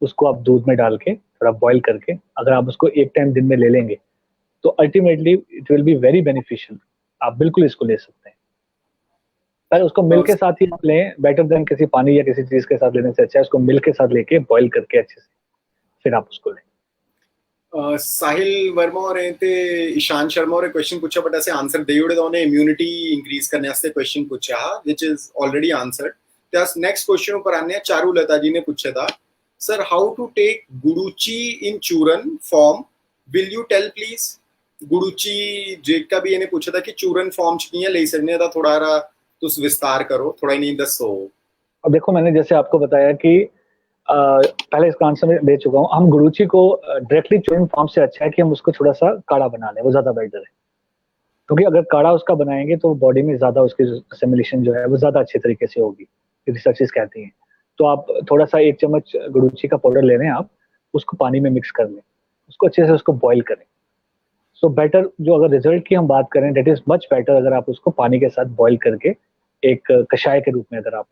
उसको आप दूध में डाल के थोड़ा बॉईल करके अगर आप उसको एक टाइम दिन में ले लेंगे तो ultimately it will be very beneficial. आप बिल्कुल इसको ले सकते हैं, पर उसको मिल्क के साथ ही आप लें, बेटर देन किसी पानी या किसी चीज के साथ लेने से अच्छा है उसको मिल्क के साथ लेके बॉईल करके अच्छे से फिर आप उसको लें। साहिल वर्मा और ते ईशान शर्मा और क्वेश्चन पूछा, बट ऐसे आंसर दे उड़े तो इम्यूनिटी इंक्रीज करने वास्ते क्वेश्चन पूछा व्हिच इज ऑलरेडी आंसर्ड। त्यास नेक्स्ट क्वेश्चन ऊपर आने चारू लता जी ने पूछा था, sir how to take guduchi in churan form, will you tell please? गुडुची जेका भी इन्हें पूछा था कि चूरन फॉर्म च कियां ले सकने दा, थोड़ा रा तुस विस्तार करो, थोड़ा ही नहीं दसो। अब देखो, मैंने जैसे आपको बताया कि पहले इसका आंसर मैं दे चुका हूँ। हम गुड़ूची को डायरेक्टली चूर्ण फॉर्म से अच्छा है कि हम उसको थोड़ा सा काढ़ा बना लें, वो ज्यादा बेटर है। क्योंकि अगर काढ़ा उसका बनाएंगे तो बॉडी में ज्यादा उसकी असिमिलेशन जो है वो ज्यादा अच्छे तरीके से होगी, रिसर्चेस कहती हैं। तो आप थोड़ा सा 1 चम्मच गुड़ूची का पाउडर ले लें, आप उसको पानी में मिक्स कर लें, उसको अच्छे से उसको बॉईल करें। सो बेटर, जो अगर रिजल्ट की हम बात करें, डेट इज मच बेटर अगर आप उसको पानी के साथ बॉईल करके एक कषाय के रूप में अगर आप,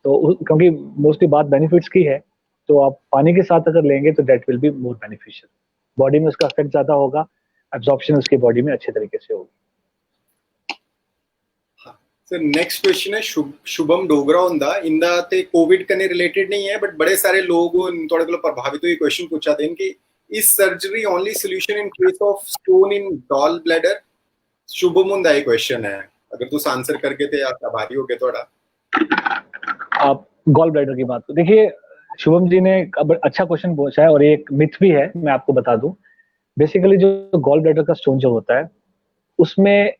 तो क्योंकि मोस्टली बात बेनिफिट्स की है, तो आप पानी के साथ अगर लेंगे तो that will be more beneficial. Body में उसका इफेक्ट ज्यादा होगा, एब्जॉर्प्शन उसकी बॉडी में अच्छे तरीके से होगी। सर नेक्स्ट क्वेश्चन है शुभम डोगरा होंदा, इंदा ते कोविड कने रिलेटेड नहीं है, बट बड़े सारे लोग थोड़े को प्रभावित हुए क्वेश्चन पूछा थे कि is surgery only solution in case of stone in gall bladder? Shubham होंदा ये क्वेश्चन है, अगर तुस आंसर करके थे आप आभारी होगे थोड़ा। आप गॉल ब्लैडर की बात, देखिए शुभम जी ने अच्छा क्वेश्चन पूछा है और एक मिथ भी है, मैं आपको बता दूं। बेसिकली जो गॉल ब्लैडर का स्टोन जो होता है उसमें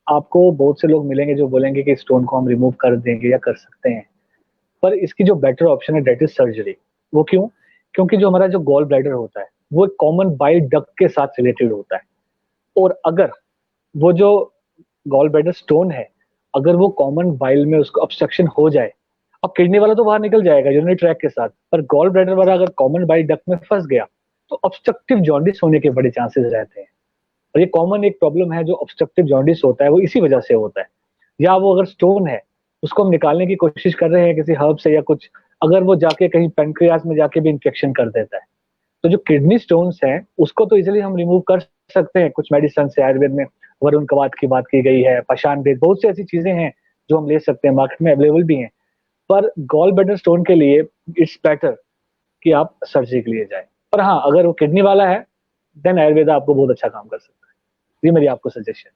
आपको बहुत से लोग मिलेंगे जो बोलेंगे कि स्टोन को हम रिमूव कर देंगे या कर सकते हैं, पर इसकी जो बेटर ऑप्शन है डेट इज सर्जरी। वो क्यों? क्योंकि जो हमारा जो गॉल ब्लैडर होता है वो एक कॉमन बाइल डक्ट के साथ रिलेटेड होता है, और अगर वो जो गॉल ब्लैडर स्टोन है, अगर वो कॉमन बाइल में उसको ऑब्स्ट्रक्शन हो जाए, अब किडनी वाला तो बाहर निकल जाएगा यूरिनरी ट्रैक के साथ, पर गॉल ब्लैडर वाला अगर कॉमन बाइल डक्ट में फंस गया तो ऑब्स्ट्रक्टिव जॉन्डिस होने के बड़े चांसेस रहते हैं। और ये कॉमन एक प्रॉब्लम है, जो ऑब्स्ट्रक्टिव जॉन्डिस होता है वो इसी वजह से होता है। या वो अगर स्टोन है उसको हम निकालने की कोशिश कर रहे हैं किसी हर्ब से या कुछ, अगर वो जाके कहीं पेनक्रियास में जाके भी इंफेक्शन कर देता है, तो जो किडनी स्टोन्स हैं उसको तो इजीली हम रिमूव कर सकते हैं कुछ मेडिसिन से। आयुर्वेद में वरुण कवात की बात की गई है, पाषाण भेद, बहुत सी ऐसी चीजें हैं जो हम ले सकते हैं, मार्केट में अवेलेबल भी हैं। पर गॉल ब्लैडर स्टोन के लिए इट्स बेटर कि आप सर्जरी के लिए जाएं। पर हाँ, अगर वो किडनी वाला है देन आयुर्वेदा आपको बहुत अच्छा काम कर सकता है। ये मेरी आपको सजेशन।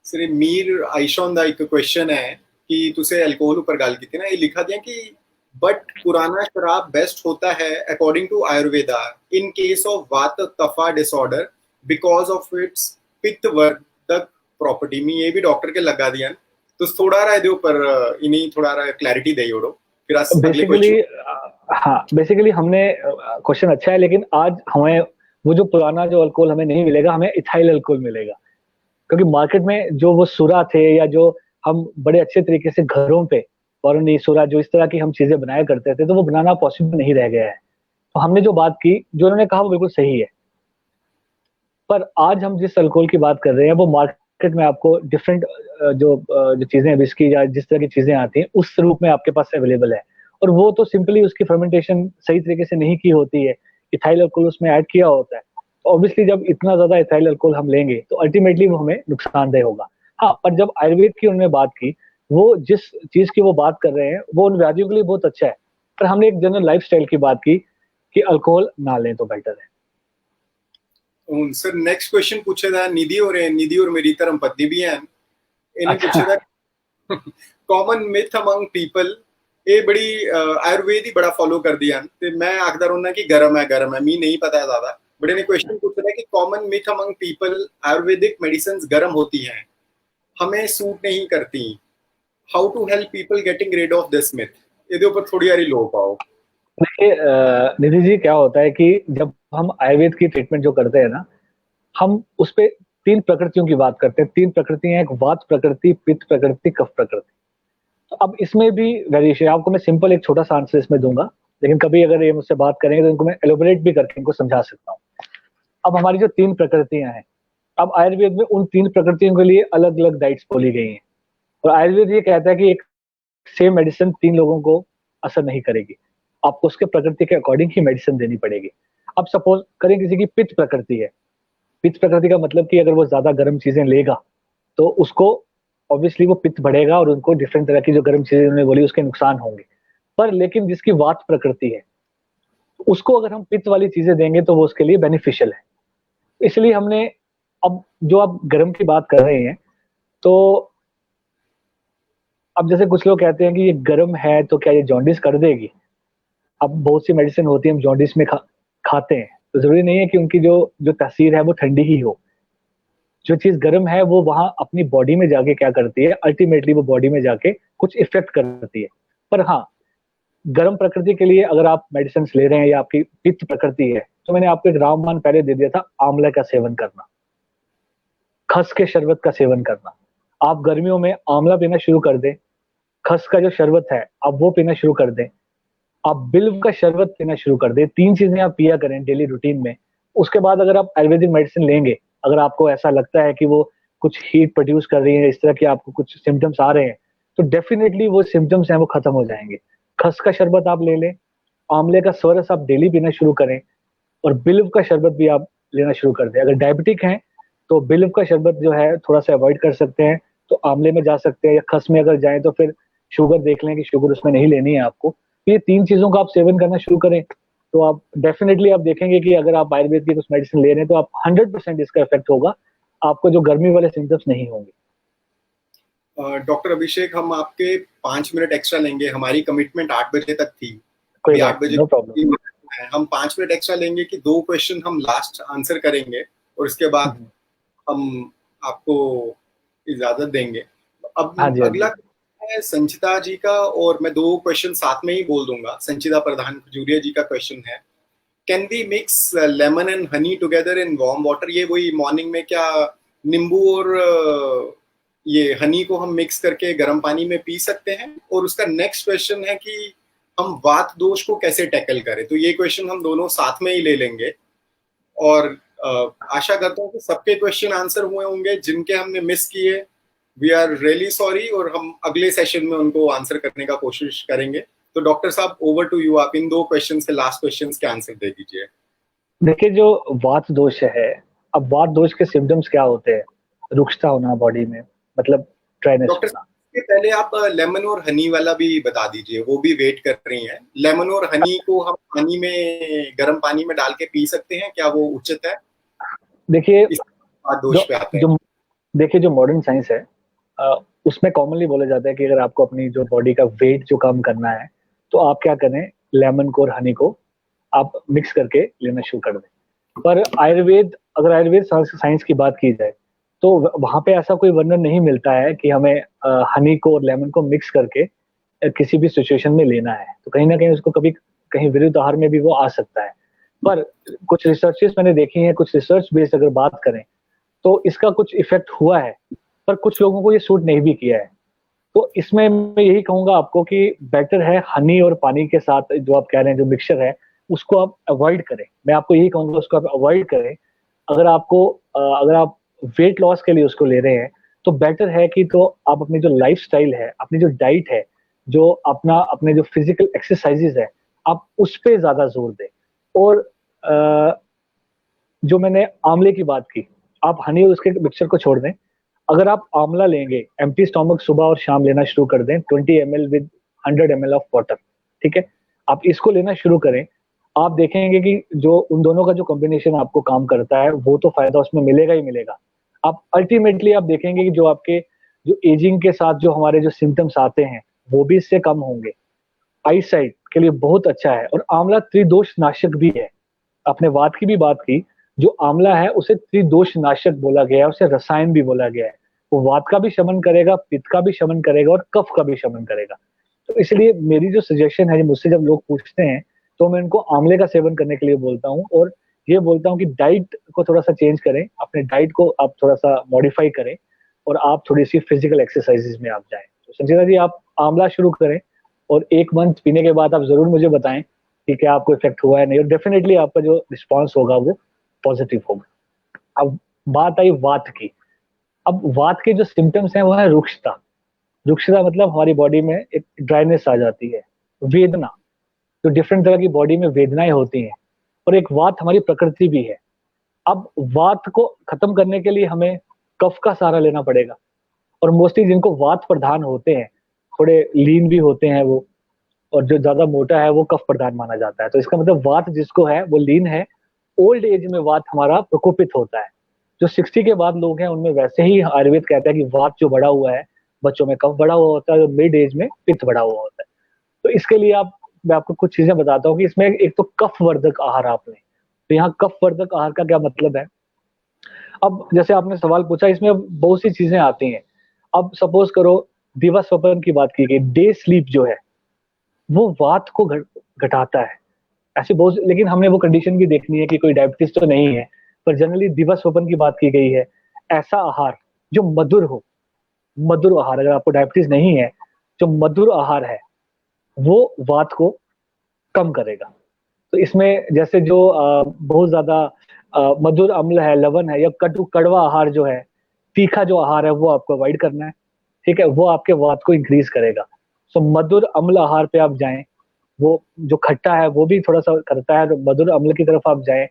सर मीर आयशा का एक क्वेश्चन है कि तुसे अल्कोहल ऊपर गाल की थी ना, ये लिखा दिया कि बट पुराना शराब बेस्ट होता है according to Ayurveda in case of vata kapha disorder because of its pittavardhak property. में ये भी डॉक्टर के लगा दिया, तो थोड़ा रहा ऊपर इन्हीं थोड़ा रहा क्लैरिटी दे उड़ो फिर अगले बेसिकली हाँ, बेसिकली हमने क्वेश्चन अच्छा है, लेकिन आज हमें वो जो पुराना जो अल्कोहल हमें नहीं मिलेगा, हमें इथाइल अल्कोहल मिलेगा। क्योंकि मार्केट में जो वो सुरा थे या जो हम बड़े अच्छे तरीके से घरों पे और सुरा जो इस तरह की हम चीजें बनाया करते थे, तो वो बनाना पॉसिबल नहीं रह गया है। तो हमने जो बात की, जो उन्होंने कहा वो बिल्कुल सही है, पर आज हम जिस अल्कोहल की बात कर रहे हैं वो मार्केट में आपको डिफरेंट जो चीजें विस्की या जिस तरह की चीजें आती हैं उस रूप में आपके पास अवेलेबल है। और वो तो सिंपली उसकी फर्मेंटेशन सही तरीके से नहीं की होती है, इथाइल अल्कोहल उसमें ऐड किया होता है। तो ऑब्वियसली जब इतना ज्यादा इथाइल अल्कोहल हम लेंगे तो अल्टीमेटली वो हमें नुकसानदेह होगा। हाँ, पर जब आयुर्वेद की उन्होंने बात की, वो जिस चीज की वो बात कर रहे हैं वो उन व्याधियों के लिए बहुत अच्छा है, पर हमने एक जनरल लाइफ स्टाइल की बात की कि अल्कोहल ना लें तो बेटर है। सर नेक्स्ट क्वेश्चन पूछे था निधि और मेरी धर्म पत्नी भी हैं, इन्हें अच्छा। पूछे था कॉमन मिथ अमंग पीपल, ये बड़ी आयुर्वेद ही बड़ा फॉलो कर दिया ते मैं आखदा रहना कि गरम है मी नहीं पता है ज्यादा, बड़े ने क्वेश्चन पूछा था कि common myth among people Ayurvedic medicine गर्म होती हैं, हमें सूट नहीं करती, how to help people getting rid of this myth, ਇਹਦੇ ऊपर थोड़ी यारी लो पाओ। देखिए निधि जी, क्या होता है कि जब हम आयुर्वेद की ट्रीटमेंट जो करते हैं ना, हम उस पे 3 प्रकृतियों की बात करते हैं। 3 प्रकृतियां हैं, एक वात प्रकृति, पित्त प्रकृति, कफ प्रकृति। तो अब इसमें भी वेरिएशन, आपको मैं सिंपल एक छोटा सा आंसर इसमें दूंगा, लेकिन कभी अगर ये मुझसे बात करेंगे तो इनको मैं एलोबरेट भी करके इनको समझा सकता हूँ। अब हमारी जो 3 प्रकृतियां हैं, अब आयुर्वेद में उन 3 प्रकृतियों के लिए अलग अलग डाइट्स बोली गई हैं, और आयुर्वेद ये कहता है कि एक सेम मेडिसिन 3 लोगों को असर नहीं करेगी, आपको उसके प्रकृति के अकॉर्डिंग ही मेडिसिन देनी पड़ेगी। अब सपोज करें किसी की पित्त प्रकृति है, पित्त प्रकृति का मतलब कि अगर वो ज्यादा गर्म चीजें लेगा तो उसको ऑब्वियसली वो पित्त बढ़ेगा और उनको डिफरेंट तरह की जो गर्म चीजें उन्होंने बोली उसके नुकसान होंगे। पर लेकिन जिसकी वात प्रकृति है, उसको अगर हम पित्त वाली चीजें देंगे तो वो उसके लिए बेनिफिशियल है। इसलिए हमने, अब जो आप गर्म की बात कर रहे हैं, तो अब जैसे कुछ लोग कहते हैं कि ये गर्म है तो क्या ये जॉन्डिस कर देगी। अब बहुत सी मेडिसिन होती है हम जॉन्डिस में खाते हैं, तो जरूरी नहीं है कि उनकी जो जो तासीर है वो ठंडी ही हो। जो चीज गर्म है वो वहां अपनी बॉडी में जाके क्या करती है, अल्टीमेटली वो बॉडी में जाके कुछ इफेक्ट करती है। पर हाँ, गर्म प्रकृति के लिए अगर आप मेडिसिन ले रहे हैं या आपकी पित्त प्रकृति है, तो मैंने आपको एक रामबाण पहले दे दिया था, आंवला का सेवन करना, खस के शरबत का सेवन करना। आप गर्मियों में आंवला पीना शुरू कर दें, खस का जो शरबत है आप वो पीना शुरू कर दें, आप बिल्व का शरबत पीना शुरू कर दें, 3 चीजें आप पिया करें डेली रूटीन में। उसके बाद अगर आप आयुर्वेदिक मेडिसिन लेंगे, अगर आपको ऐसा लगता है कि वो कुछ हीट प्रोड्यूस कर रही है, इस तरह की आपको कुछ सिम्टम्स आ रहे हैं, तो डेफिनेटली वो सिम्टम्स हैं वो खत्म हो जाएंगे। खस का शरबत आप ले लें, आंवले का स्वरस आप डेली पीना शुरू करें, और बिल्व का शरबत भी आप लेना शुरू कर दें। अगर डायबिटिक हैं तो बिल्व का शरबत जो है थोड़ा सा अवॉइड कर सकते हैं, तो आंवले में जा सकते हैं, या खस में अगर जाएं तो फिर शुगर देख लें कि शुगर उसमें नहीं लेनी है आपको। तो ये 3 चीजों का आप सेवन करना शुरू करें, तो आप डेफिनेटली आप देखेंगे कि अगर आप आयुर्वेद की कुछ मेडिसिन ले रहे हैं तो आप 100% इसका इफेक्ट होगा, आपको जो गर्मी वाले सिम्टम्स नहीं होंगे। डॉक्टर अभिषेक, हम आपके 5 मिनट एक्स्ट्रा लेंगे, हमारी कमिटमेंट 8 बजे तक थी, कोई अभी बात 8 बजे नो प्रॉब्लम। हम 5 मिनट एक्स्ट्रा लेंगे कि 2 क्वेश्चन हम लास्ट आंसर करेंगे और उसके बाद हम आपको इजाजत देंगे। हाँ अब जी, हाँ अगला जी। है संचिता जी का, और मैं 2 क्वेश्चन साथ में ही बोल दूंगा। संचिता प्रधान खजूरिया जी का क्वेश्चन है, can we mix lemon and honey together in warm water, ये वही मॉर्निंग में क्या नींबू और ये हनी को हम मिक्स करके गर्म पानी में पी सकते हैं। और उसका नेक्स्ट क्वेश्चन है कि हम वात दोष को कैसे टैकल करें, तो ये क्वेश्चन हम दोनों साथ में ही ले लेंगे। और आशा करता हूँ कि सबके क्वेश्चन आंसर हुए होंगे, जिनके हमने मिस किए वी आर रियली सॉरी, और हम अगले सेशन में उनको आंसर करने का कोशिश करेंगे। तो डॉक्टर साहब, ओवर टू यू, आप इन 2 क्वेश्चन के लास्ट क्वेश्चन के आंसर दे दीजिए। देखिए, जो वात दोष है, अब वात दोष के सिम्टम्स क्या होते हैं? रुक्षता होना बॉडी में, मतलब ड्राइनेस डॉक्टर होना। साहब, इसके पहले आप लेमन और हनी वाला भी बता दीजिए, वो भी वेट कर रही हैं। लेमन और हनी को हम पानी में, गर्म पानी में डाल के पी सकते हैं, क्या वो उचित है? देखिए, इस बात दोष जो पे आते हैं। जो देखिए जो मॉडर्न साइंस है, उसमें कॉमनली बोला जाता है कि अगर आपको अपनी जो बॉडी का वेट जो कम करना है, तो आप क्या करें, लेमन को और हनी को आप मिक्स करके लेना शुरू कर दें। पर आयुर्वेद, अगर आयुर्वेद साइंस की बात की जाए, तो वहां पे ऐसा कोई वर्णन नहीं मिलता है कि हमें हनी को और लेमन को मिक्स करके किसी भी सिचुएशन में लेना है। तो कहीं ना कहीं उसको कभी कहीं विरुद्ध आहार में भी वो आ सकता है। पर कुछ रिसर्चेस मैंने देखी हैं, कुछ रिसर्च बेस्ड अगर बात करें, तो इसका कुछ इफेक्ट हुआ है, पर कुछ लोगों को ये सूट नहीं भी किया है। तो इसमें मैं यही कहूंगा आपको कि बेटर है हनी और पानी के साथ जो आप कह रहे हैं जो मिक्सचर है, उसको आप अवॉइड करें। मैं आपको यही कहूंगा उसको आप अवॉइड करें। अगर आप वेट लॉस के लिए उसको ले रहे हैं, तो बेटर है कि तो आप अपनी जो लाइफ स्टाइल है, अपनी जो डाइट है, जो अपने जो फिजिकल एक्सरसाइजेज है आप उस पे ज्यादा जोर दें। और जो मैंने आंवले की बात की, आप हनी और उसके मिक्सचर को छोड़ दें। अगर आप आंवला लेंगे, एम्प्टी स्टोमक सुबह और शाम लेना शुरू कर दें, 20 ml with 100 ml of water, ठीक है, आप इसको लेना शुरू करें। आप देखेंगे कि जो उन दोनों का जो कॉम्बिनेशन आपको काम करता है वो तो फायदा उसमें मिलेगा ही मिलेगा। आप अल्टीमेटली आप देखेंगे कि जो आपके जो एजिंग के साथ जो हमारे जो सिम्टम्स आते हैं वो भी इससे कम होंगे। आई साइट के लिए बहुत अच्छा है। और आंवला त्रिदोष नाशक भी है। आपने वात की भी बात की, जो आंवला है उसे त्रिदोष नाशक बोला गया है, उसे रसायन भी बोला गया है। वो वात का भी शमन करेगा, पित्त का भी शमन करेगा और कफ का भी शमन करेगा। तो इसलिए मेरी जो सजेशन है, मुझसे जब लोग पूछते हैं तो मैं उनको आंवले का सेवन करने के लिए बोलता हूँ, और ये बोलता हूँ कि डाइट को थोड़ा सा चेंज करें, अपने डाइट को आप थोड़ा सा मॉडिफाई करें और आप थोड़ी सी फिजिकल एक्सरसाइजेज में आप जाएं। तो संजीता जी, आप आंवला शुरू करें और 1 मंथ पीने के बाद आप जरूर मुझे बताएं कि क्या आपको इफेक्ट हुआ है नहीं, और डेफिनेटली आपका जो रिस्पॉन्स होगा वो पॉजिटिव होगा। अब बात आई वात की। अब वात के जो सिम्टम्स हैं वो है रुक्षता। रुक्षता मतलब हमारी बॉडी में एक ड्राइनेस आ जाती है, वेदना, जो डिफरेंट तरह की बॉडी में वेदनाएं होती हैं, और एक वात हमारी प्रकृति भी है। अब वात को खत्म करने के लिए हमें कफ का सहारा लेना पड़ेगा, और मोस्टली जिनको वात प्रधान होते हैं, थोड़े लीन भी होते हैं वो, और जो ज्यादा मोटा है वो कफ प्रधान माना जाता है। तो इसका मतलब वात जिसको है वो लीन है। ओल्ड एज में वात हमारा प्रकोपित होता है। जो 60 के बाद लोग हैं उनमें वैसे ही आयुर्वेद कहता है कि वात जो बढ़ा हुआ है, बच्चों में कफ बढ़ा हुआ होता है और मिड एज में पित्त बढ़ा हुआ होता है। तो इसके लिए मैं आपको कुछ चीजें बताता हूँ कि इसमें एक तो कफ वर्धक आहार आपने, तो यहाँ कफ वर्धक आहार का क्या मतलब है। अब जैसे आपने सवाल पूछा, इसमें बहुत सी चीजें आती हैं। अब सपोज करो दिवस स्वप्न की बात की गई, डे स्लीप जो है वो वात को घटाता है। ऐसी बहुत, लेकिन हमने वो कंडीशन भी देखनी है कि कोई डायबिटीज तो नहीं है, पर जनरली दिवस स्वप्न की बात की गई है। ऐसा आहार जो मधुर हो, मधुर आहार, अगर आपको डायबिटीज नहीं है, जो मधुर आहार है वो वात को कम करेगा। तो इसमें जैसे जो बहुत ज्यादा मधुर अम्ल है, लवण है, या कटु कड़वा आहार जो है, तीखा जो आहार है वो आपको अवॉइड करना है, ठीक है, वो आपके वात को इंक्रीज करेगा। सो मधुर अम्ल आहार पे आप जाएं। वो जो खट्टा है वो भी थोड़ा सा करता है, तो मधुर अम्ल की तरफ आप जाएं।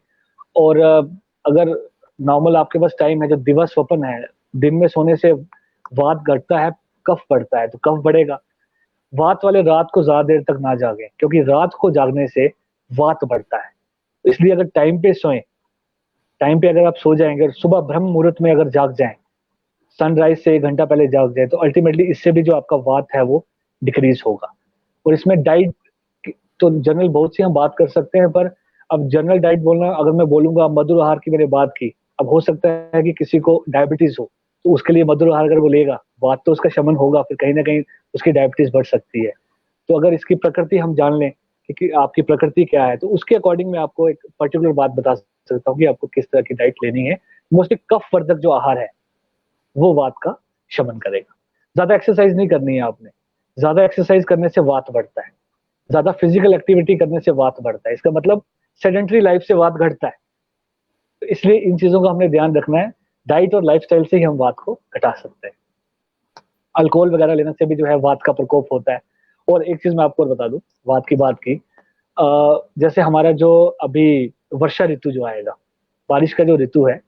और अगर नॉर्मल आपके पास टाइम है, जो दिवस स्वप्न है, दिन में सोने से वात घटता है, कफ बढ़ता है, तो कफ बढ़ेगा। वात वाले रात को ज्यादा देर तक ना जागे, क्योंकि रात को जागने से वात बढ़ता है। इसलिए अगर टाइम पे सोएं, टाइम पे अगर आप सो जाएंगे और सुबह ब्रह्म मुहूर्त में अगर जाग जाएं, सनराइज से 1 घंटा पहले जाग जाए, तो अल्टीमेटली इससे भी जो आपका वात है वो डिक्रीज होगा। और इसमें डाइट तो जनरल बहुत सी हम बात कर सकते हैं, पर अब जनरल डाइट बोलना, अगर मैं बोलूंगा मधुर आहार की मैंने बात की, अब हो सकता है कि किसी को डायबिटीज हो, तो उसके लिए मधुर आहार अगर वो लेगा, वात तो उसका शमन होगा, फिर कहीं ना कहीं उसकी डायबिटीज बढ़ सकती है। तो अगर इसकी प्रकृति हम जान लें कि आपकी प्रकृति क्या है, तो उसके अकॉर्डिंग मैं आपको एक पर्टिकुलर बात बता सकता हूँ कि आपको किस तरह की डाइट लेनी है। मोस्टली कफ वर्धक जो आहार है वो वात का शमन करेगा। ज्यादा एक्सरसाइज नहीं करनी है आपने। ज्यादा एक्सरसाइज करने से वात बढ़ता है, ज्यादा फिजिकल एक्टिविटी करने से वात बढ़ता है। इसका मतलब सेडेंटरी लाइफ से वात घटता है। तो इसलिए इन चीजों का हमने ध्यान रखना है। डाइट और लाइफस्टाइल से ही हम वात को घटा सकते हैं। अल्कोहल वगैरह लेने से भी जो है वात का प्रकोप होता है। और एक चीज मैं आपको और बता दूं, वात की बात की, जैसे हमारा जो अभी वर्षा ऋतु जो आएगा, बारिश का जो ऋतु है,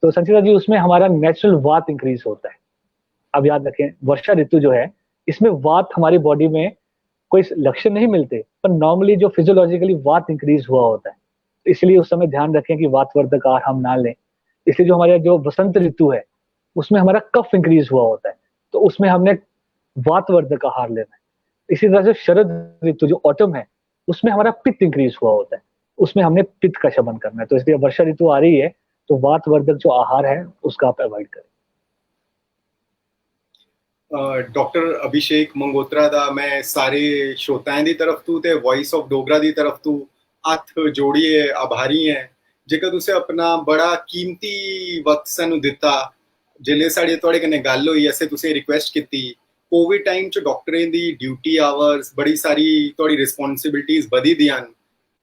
तो संचिता जी उसमें हमारा नेचुरल वात इंक्रीज होता है। अब याद रखें, वर्षा ऋतु जो है इसमें वात हमारी बॉडी में कोई लक्षण नहीं मिलते, पर नॉर्मली जो फिजियोलॉजिकली वात इंक्रीज हुआ होता है। तो इसलिए उस समय ध्यान रखें कि वातवर्धक आहार हम ना लें। इसलिए जो हमारा जो वसंत ऋतु है उसमें हमारा कफ इंक्रीज हुआ होता है, तो उसमें हमने वातवर्धक आहार लेना है। इसी तरह से शरद ऋतु जो ऑटम है उसमें हमारा पित्त इंक्रीज हुआ होता है, उसमें हमने पित्त का शमन करना है। तो इसलिए वर्षा ऋतु आ रही है, तो वातवर्धक जो आहार है उसका आप अवॉइड करें। डॉक्टर अभिषेक मंगोत्रा दा मैं सारे श्रोताएं दी तरफ तू ते वॉइस ऑफ डोगरा दी तरफ तू हत्थ जोड़िए आभारी हैं जेकर तुसे अपना बड़ा कीमती वक्त सानू दिता। जिले साड़ी थोड़े कन्नै गल होई असें तुसें रिक्वेस्ट कीती। कोविड टाइम च डॉक्टरें दी ड्यूटी आवर्स बड़ी सारी थोड़ी रिस्पॉन्सिबिलिटीज बधी दियां।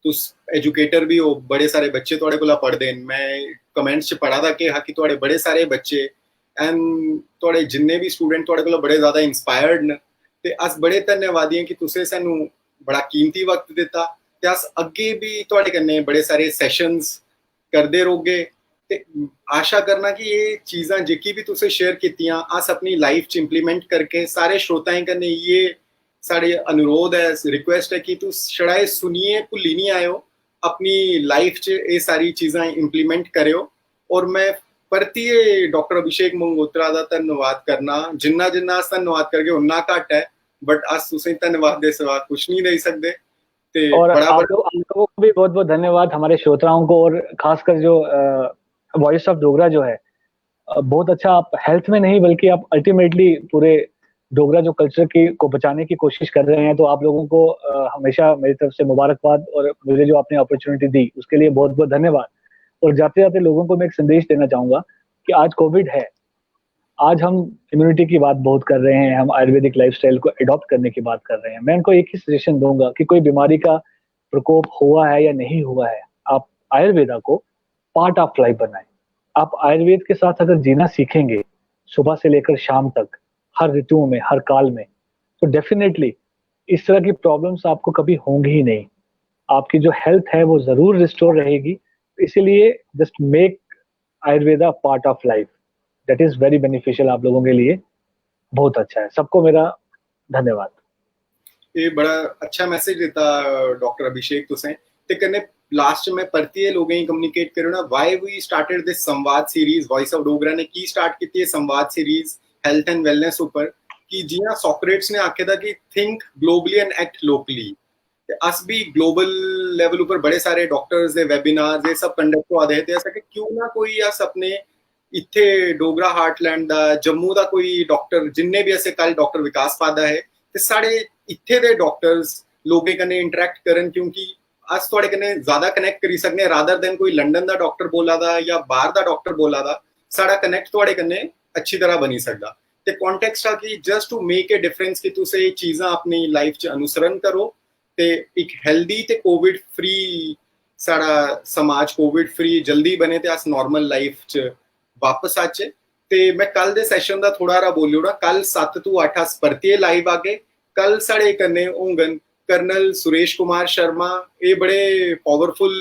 तुस एजुकेटर भी हो, बड़े सारे बच्चे थोड़े कोला पढ़दे न। मैं कमेंट्स च पढ़ा दा कि हा कि थोड़े बड़े सारे बच्चे एंड थोड़े जिन्ने भी स्टूडेंट थोड़े कोला बड़े ज्यादा इंस्पायर्ड न। ਤੇ ਅਸ ਬੜੇ ਧੰਨਵਾਦੀ ਹਾਂ ਕਿ ਤੁਸੀਂ ਸਾਨੂੰ ਬੜਾ ਕੀਮਤੀ ਵਕਤ ਦਿੱਤਾ ਤੇ ਅਸ ਅੱਗੇ ਵੀ ਤੁਹਾਡੇ ਕन्ने ਬੜੇ ਸਾਰੇ ਸੈਸ਼ਨਸ ਕਰਦੇ ਰਹੋਗੇ ਤੇ ਆਸ਼ਾ ਕਰਨਾ ਕਿ ਇਹ ਚੀਜ਼ਾਂ ਜਿੱਕੀ ਵੀ ਤੁਸੀਂ ਸ਼ੇਅਰ ਕੀਤੀਆਂ ਅਸ ਆਪਣੀ ਲਾਈਫ ਚ ਇੰਪਲੀਮੈਂਟ ਕਰਕੇ ਸਾਰੇ श्रोताएं कन्ने ये साढ़े अनुरोध है रिक्वेस्ट है कि तुम छड़ाए सुनिए भुल्ली नहीं आयो अपनी लाइफ च ये सारी चीज़ां इंप्लीमेंट करो और मैं परतिए डॉक्टर अभिषेक मंगोत्रा का धन्यवाद करना जिन्ना जिन्ना अस धन्यवाद करके उन्ना घट है बट अस तुसें धन्यवाद दे सिवा कुछ नहीं दे सकते ते और बड़ा आप लोगों को भी बहुत बहुत धन्यवाद, हमारे श्रोताओं को, और खासकर जो वॉइस ऑफ डोगरा जो है बहुत अच्छा, आप हेल्थ में नहीं बल्कि आप अल्टीमेटली पूरे डोगरा जो कल्चर की को बचाने की कोशिश कर रहे हैं, तो आप लोगों को हमेशा मेरी तरफ से मुबारकबाद, और मुझे जो आपने अपॉर्चुनिटी दी उसके लिए बहुत बहुत धन्यवाद। और जाते जाते लोगों को मैं एक संदेश देना चाहूंगा कि आज कोविड है, आज हम इम्यूनिटी की बात बहुत कर रहे हैं, हम आयुर्वेदिक लाइफस्टाइल को अडॉप्ट करने की बात कर रहे हैं। मैं उनको एक ही सजेशन दूंगा कि कोई बीमारी का प्रकोप हुआ है या नहीं हुआ है, आप आयुर्वेदा को पार्ट ऑफ लाइफ बनाएं। आप आयुर्वेद के साथ अगर जीना सीखेंगे सुबह से लेकर शाम तक, हर ऋतुओं में, हर काल में, तो डेफिनेटली इस तरह की प्रॉब्लम्स आपको कभी होंगी ही नहीं। आपकी जो हेल्थ है वो जरूर रिस्टोर रहेगी। इसीलिए just make Ayurveda part of life, that is very beneficial आप लोगों के लिए। बहुत अच्छा है। सबको मेरा धन्यवाद। ये बड़ा अच्छा मैसेज देता डॉक्टर अभिषेक तुसें ते कन्ने लास्ट में परतिए लोगों ही कम्युनिकेट करो ना व्हाई वी स्टार्टेड दिस संवाद सीरीज। वॉइस ऑफ डोगरा ने की स्टार्ट की थी संवाद सीरीज हेल्थ एंड वेलनेस ऊपर कि जियां सॉक्रेट्स ने आखे था कि think globally and act locally, अस भी ग्लोबल लेवल ऊपर बड़े सारे डॉक्टर्स दे वेबिनार ये सब कंडक्ट होआ दे ते ऐसा कि क्यों ना कोई अस अपने इत्थे डोगरा हार्टलैंड दा जम्मू दा कोई डॉक्टर जिन्ने भी ऐसे कल डॉक्टर विकास पादा है ते साढ़े इत्थे दे डॉक्टर्स लोगों कन्ने इंटरैक्ट करन, क्योंकि अस थोड़े कन्ने ज्यादा कनेक्ट करी सकने रादर देन कोई लंडन दा डॉक्टर बोला दा या बाहर दा डॉक्टर बोला दा। साड़ा कनेक्ट थोड़े कन्ने अच्छी तरह बनी सकदा ते कॉन्टेक्स्ट आ कि just to make a difference कि तुसे ये चीज़ां अपनी लाइफ च अनुसरण करो ते एक हेल्दी ते कोविड फ्री साड़ा समाज कोविड फ्री जल्दी बने ते अस नॉर्मल लाइफ च वापस आचे। ते मैं कल दे सेशन दा थोड़ा रा बोलियो ना, कल 7 to 8 अस परतिए लाइव आगे। कल साढ़े कन्ने होंगन कर्नल सुरेश कुमार शर्मा, ये बड़े पावरफुल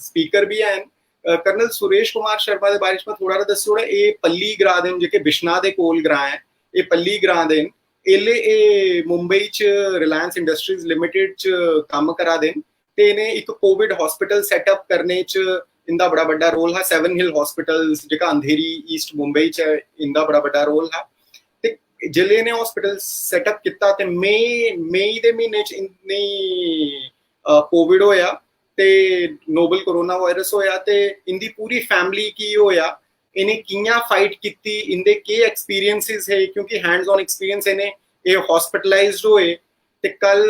स्पीकर भी हैं। कर्नल सुरेश कुमार शर्मा दे बारे में थोड़ा दसो। ये पल्ली ग्रां दे जेके बिश्ना दे कोल ग्रां है, ये पल्ली ग्रां दे एले ए मुंबई च रिलायंस इंडस्ट्रीज लिमिटेड च काम करा देन ते इन्हें एक कोविड हॉस्पिटल सेटअप करने च इंदा बड़ा बड़ा रोल है। 7 हिल हॉस्पिटल्स जेका अंधेरी ईस्ट मुंबई च इंदा बड़ा बड़ा रोल है। ते जिले ने हॉस्पिटल सेटअप किया ते मई दे महीने च इन्नी कोविड होया ते नोबल कोरोना वायरस होया ते इंदी पूरी फैमिली की होया, इन्हें कियां फाइट की, इंदे के एक्सपीरियंसेस है, क्योंकि हैंड्स ऑन एक्सपीरियंस इन्हें ये हॉस्पिटलाइज्ड होए। ते कल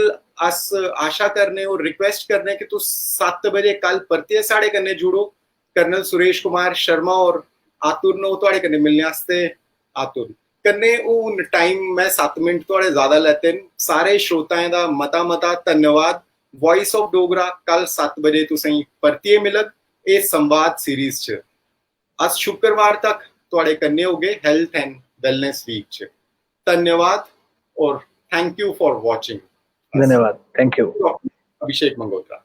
अस आशा करने और रिक्वेस्ट करने कि तुस 7 बजे कल परतिए साढ़े कन्ने जुड़ो। कर्नल सुरेश कुमार शर्मा और आतुर नो तुहाड़े कन्ने मिलने आस्ते आतुर कन्ने उन टाइम मैं 7 मिनट थोड़े ज्यादा लेते हैं। सारे श्रोताएं दा मता मता धन्यवाद। वॉइस ऑफ डोगरा कल 7 बजे तुसें परतिए मिलग ए संवाद सीरीज च। अस शुक्रवार तक तुहाड़े कन्ने होगे हेल्थ एंड वेलनेस वीक च। धन्यवाद और थैंक यू फॉर वॉचिंग। धन्यवाद, थैंक यू। अभिषेक मंगोत्रा।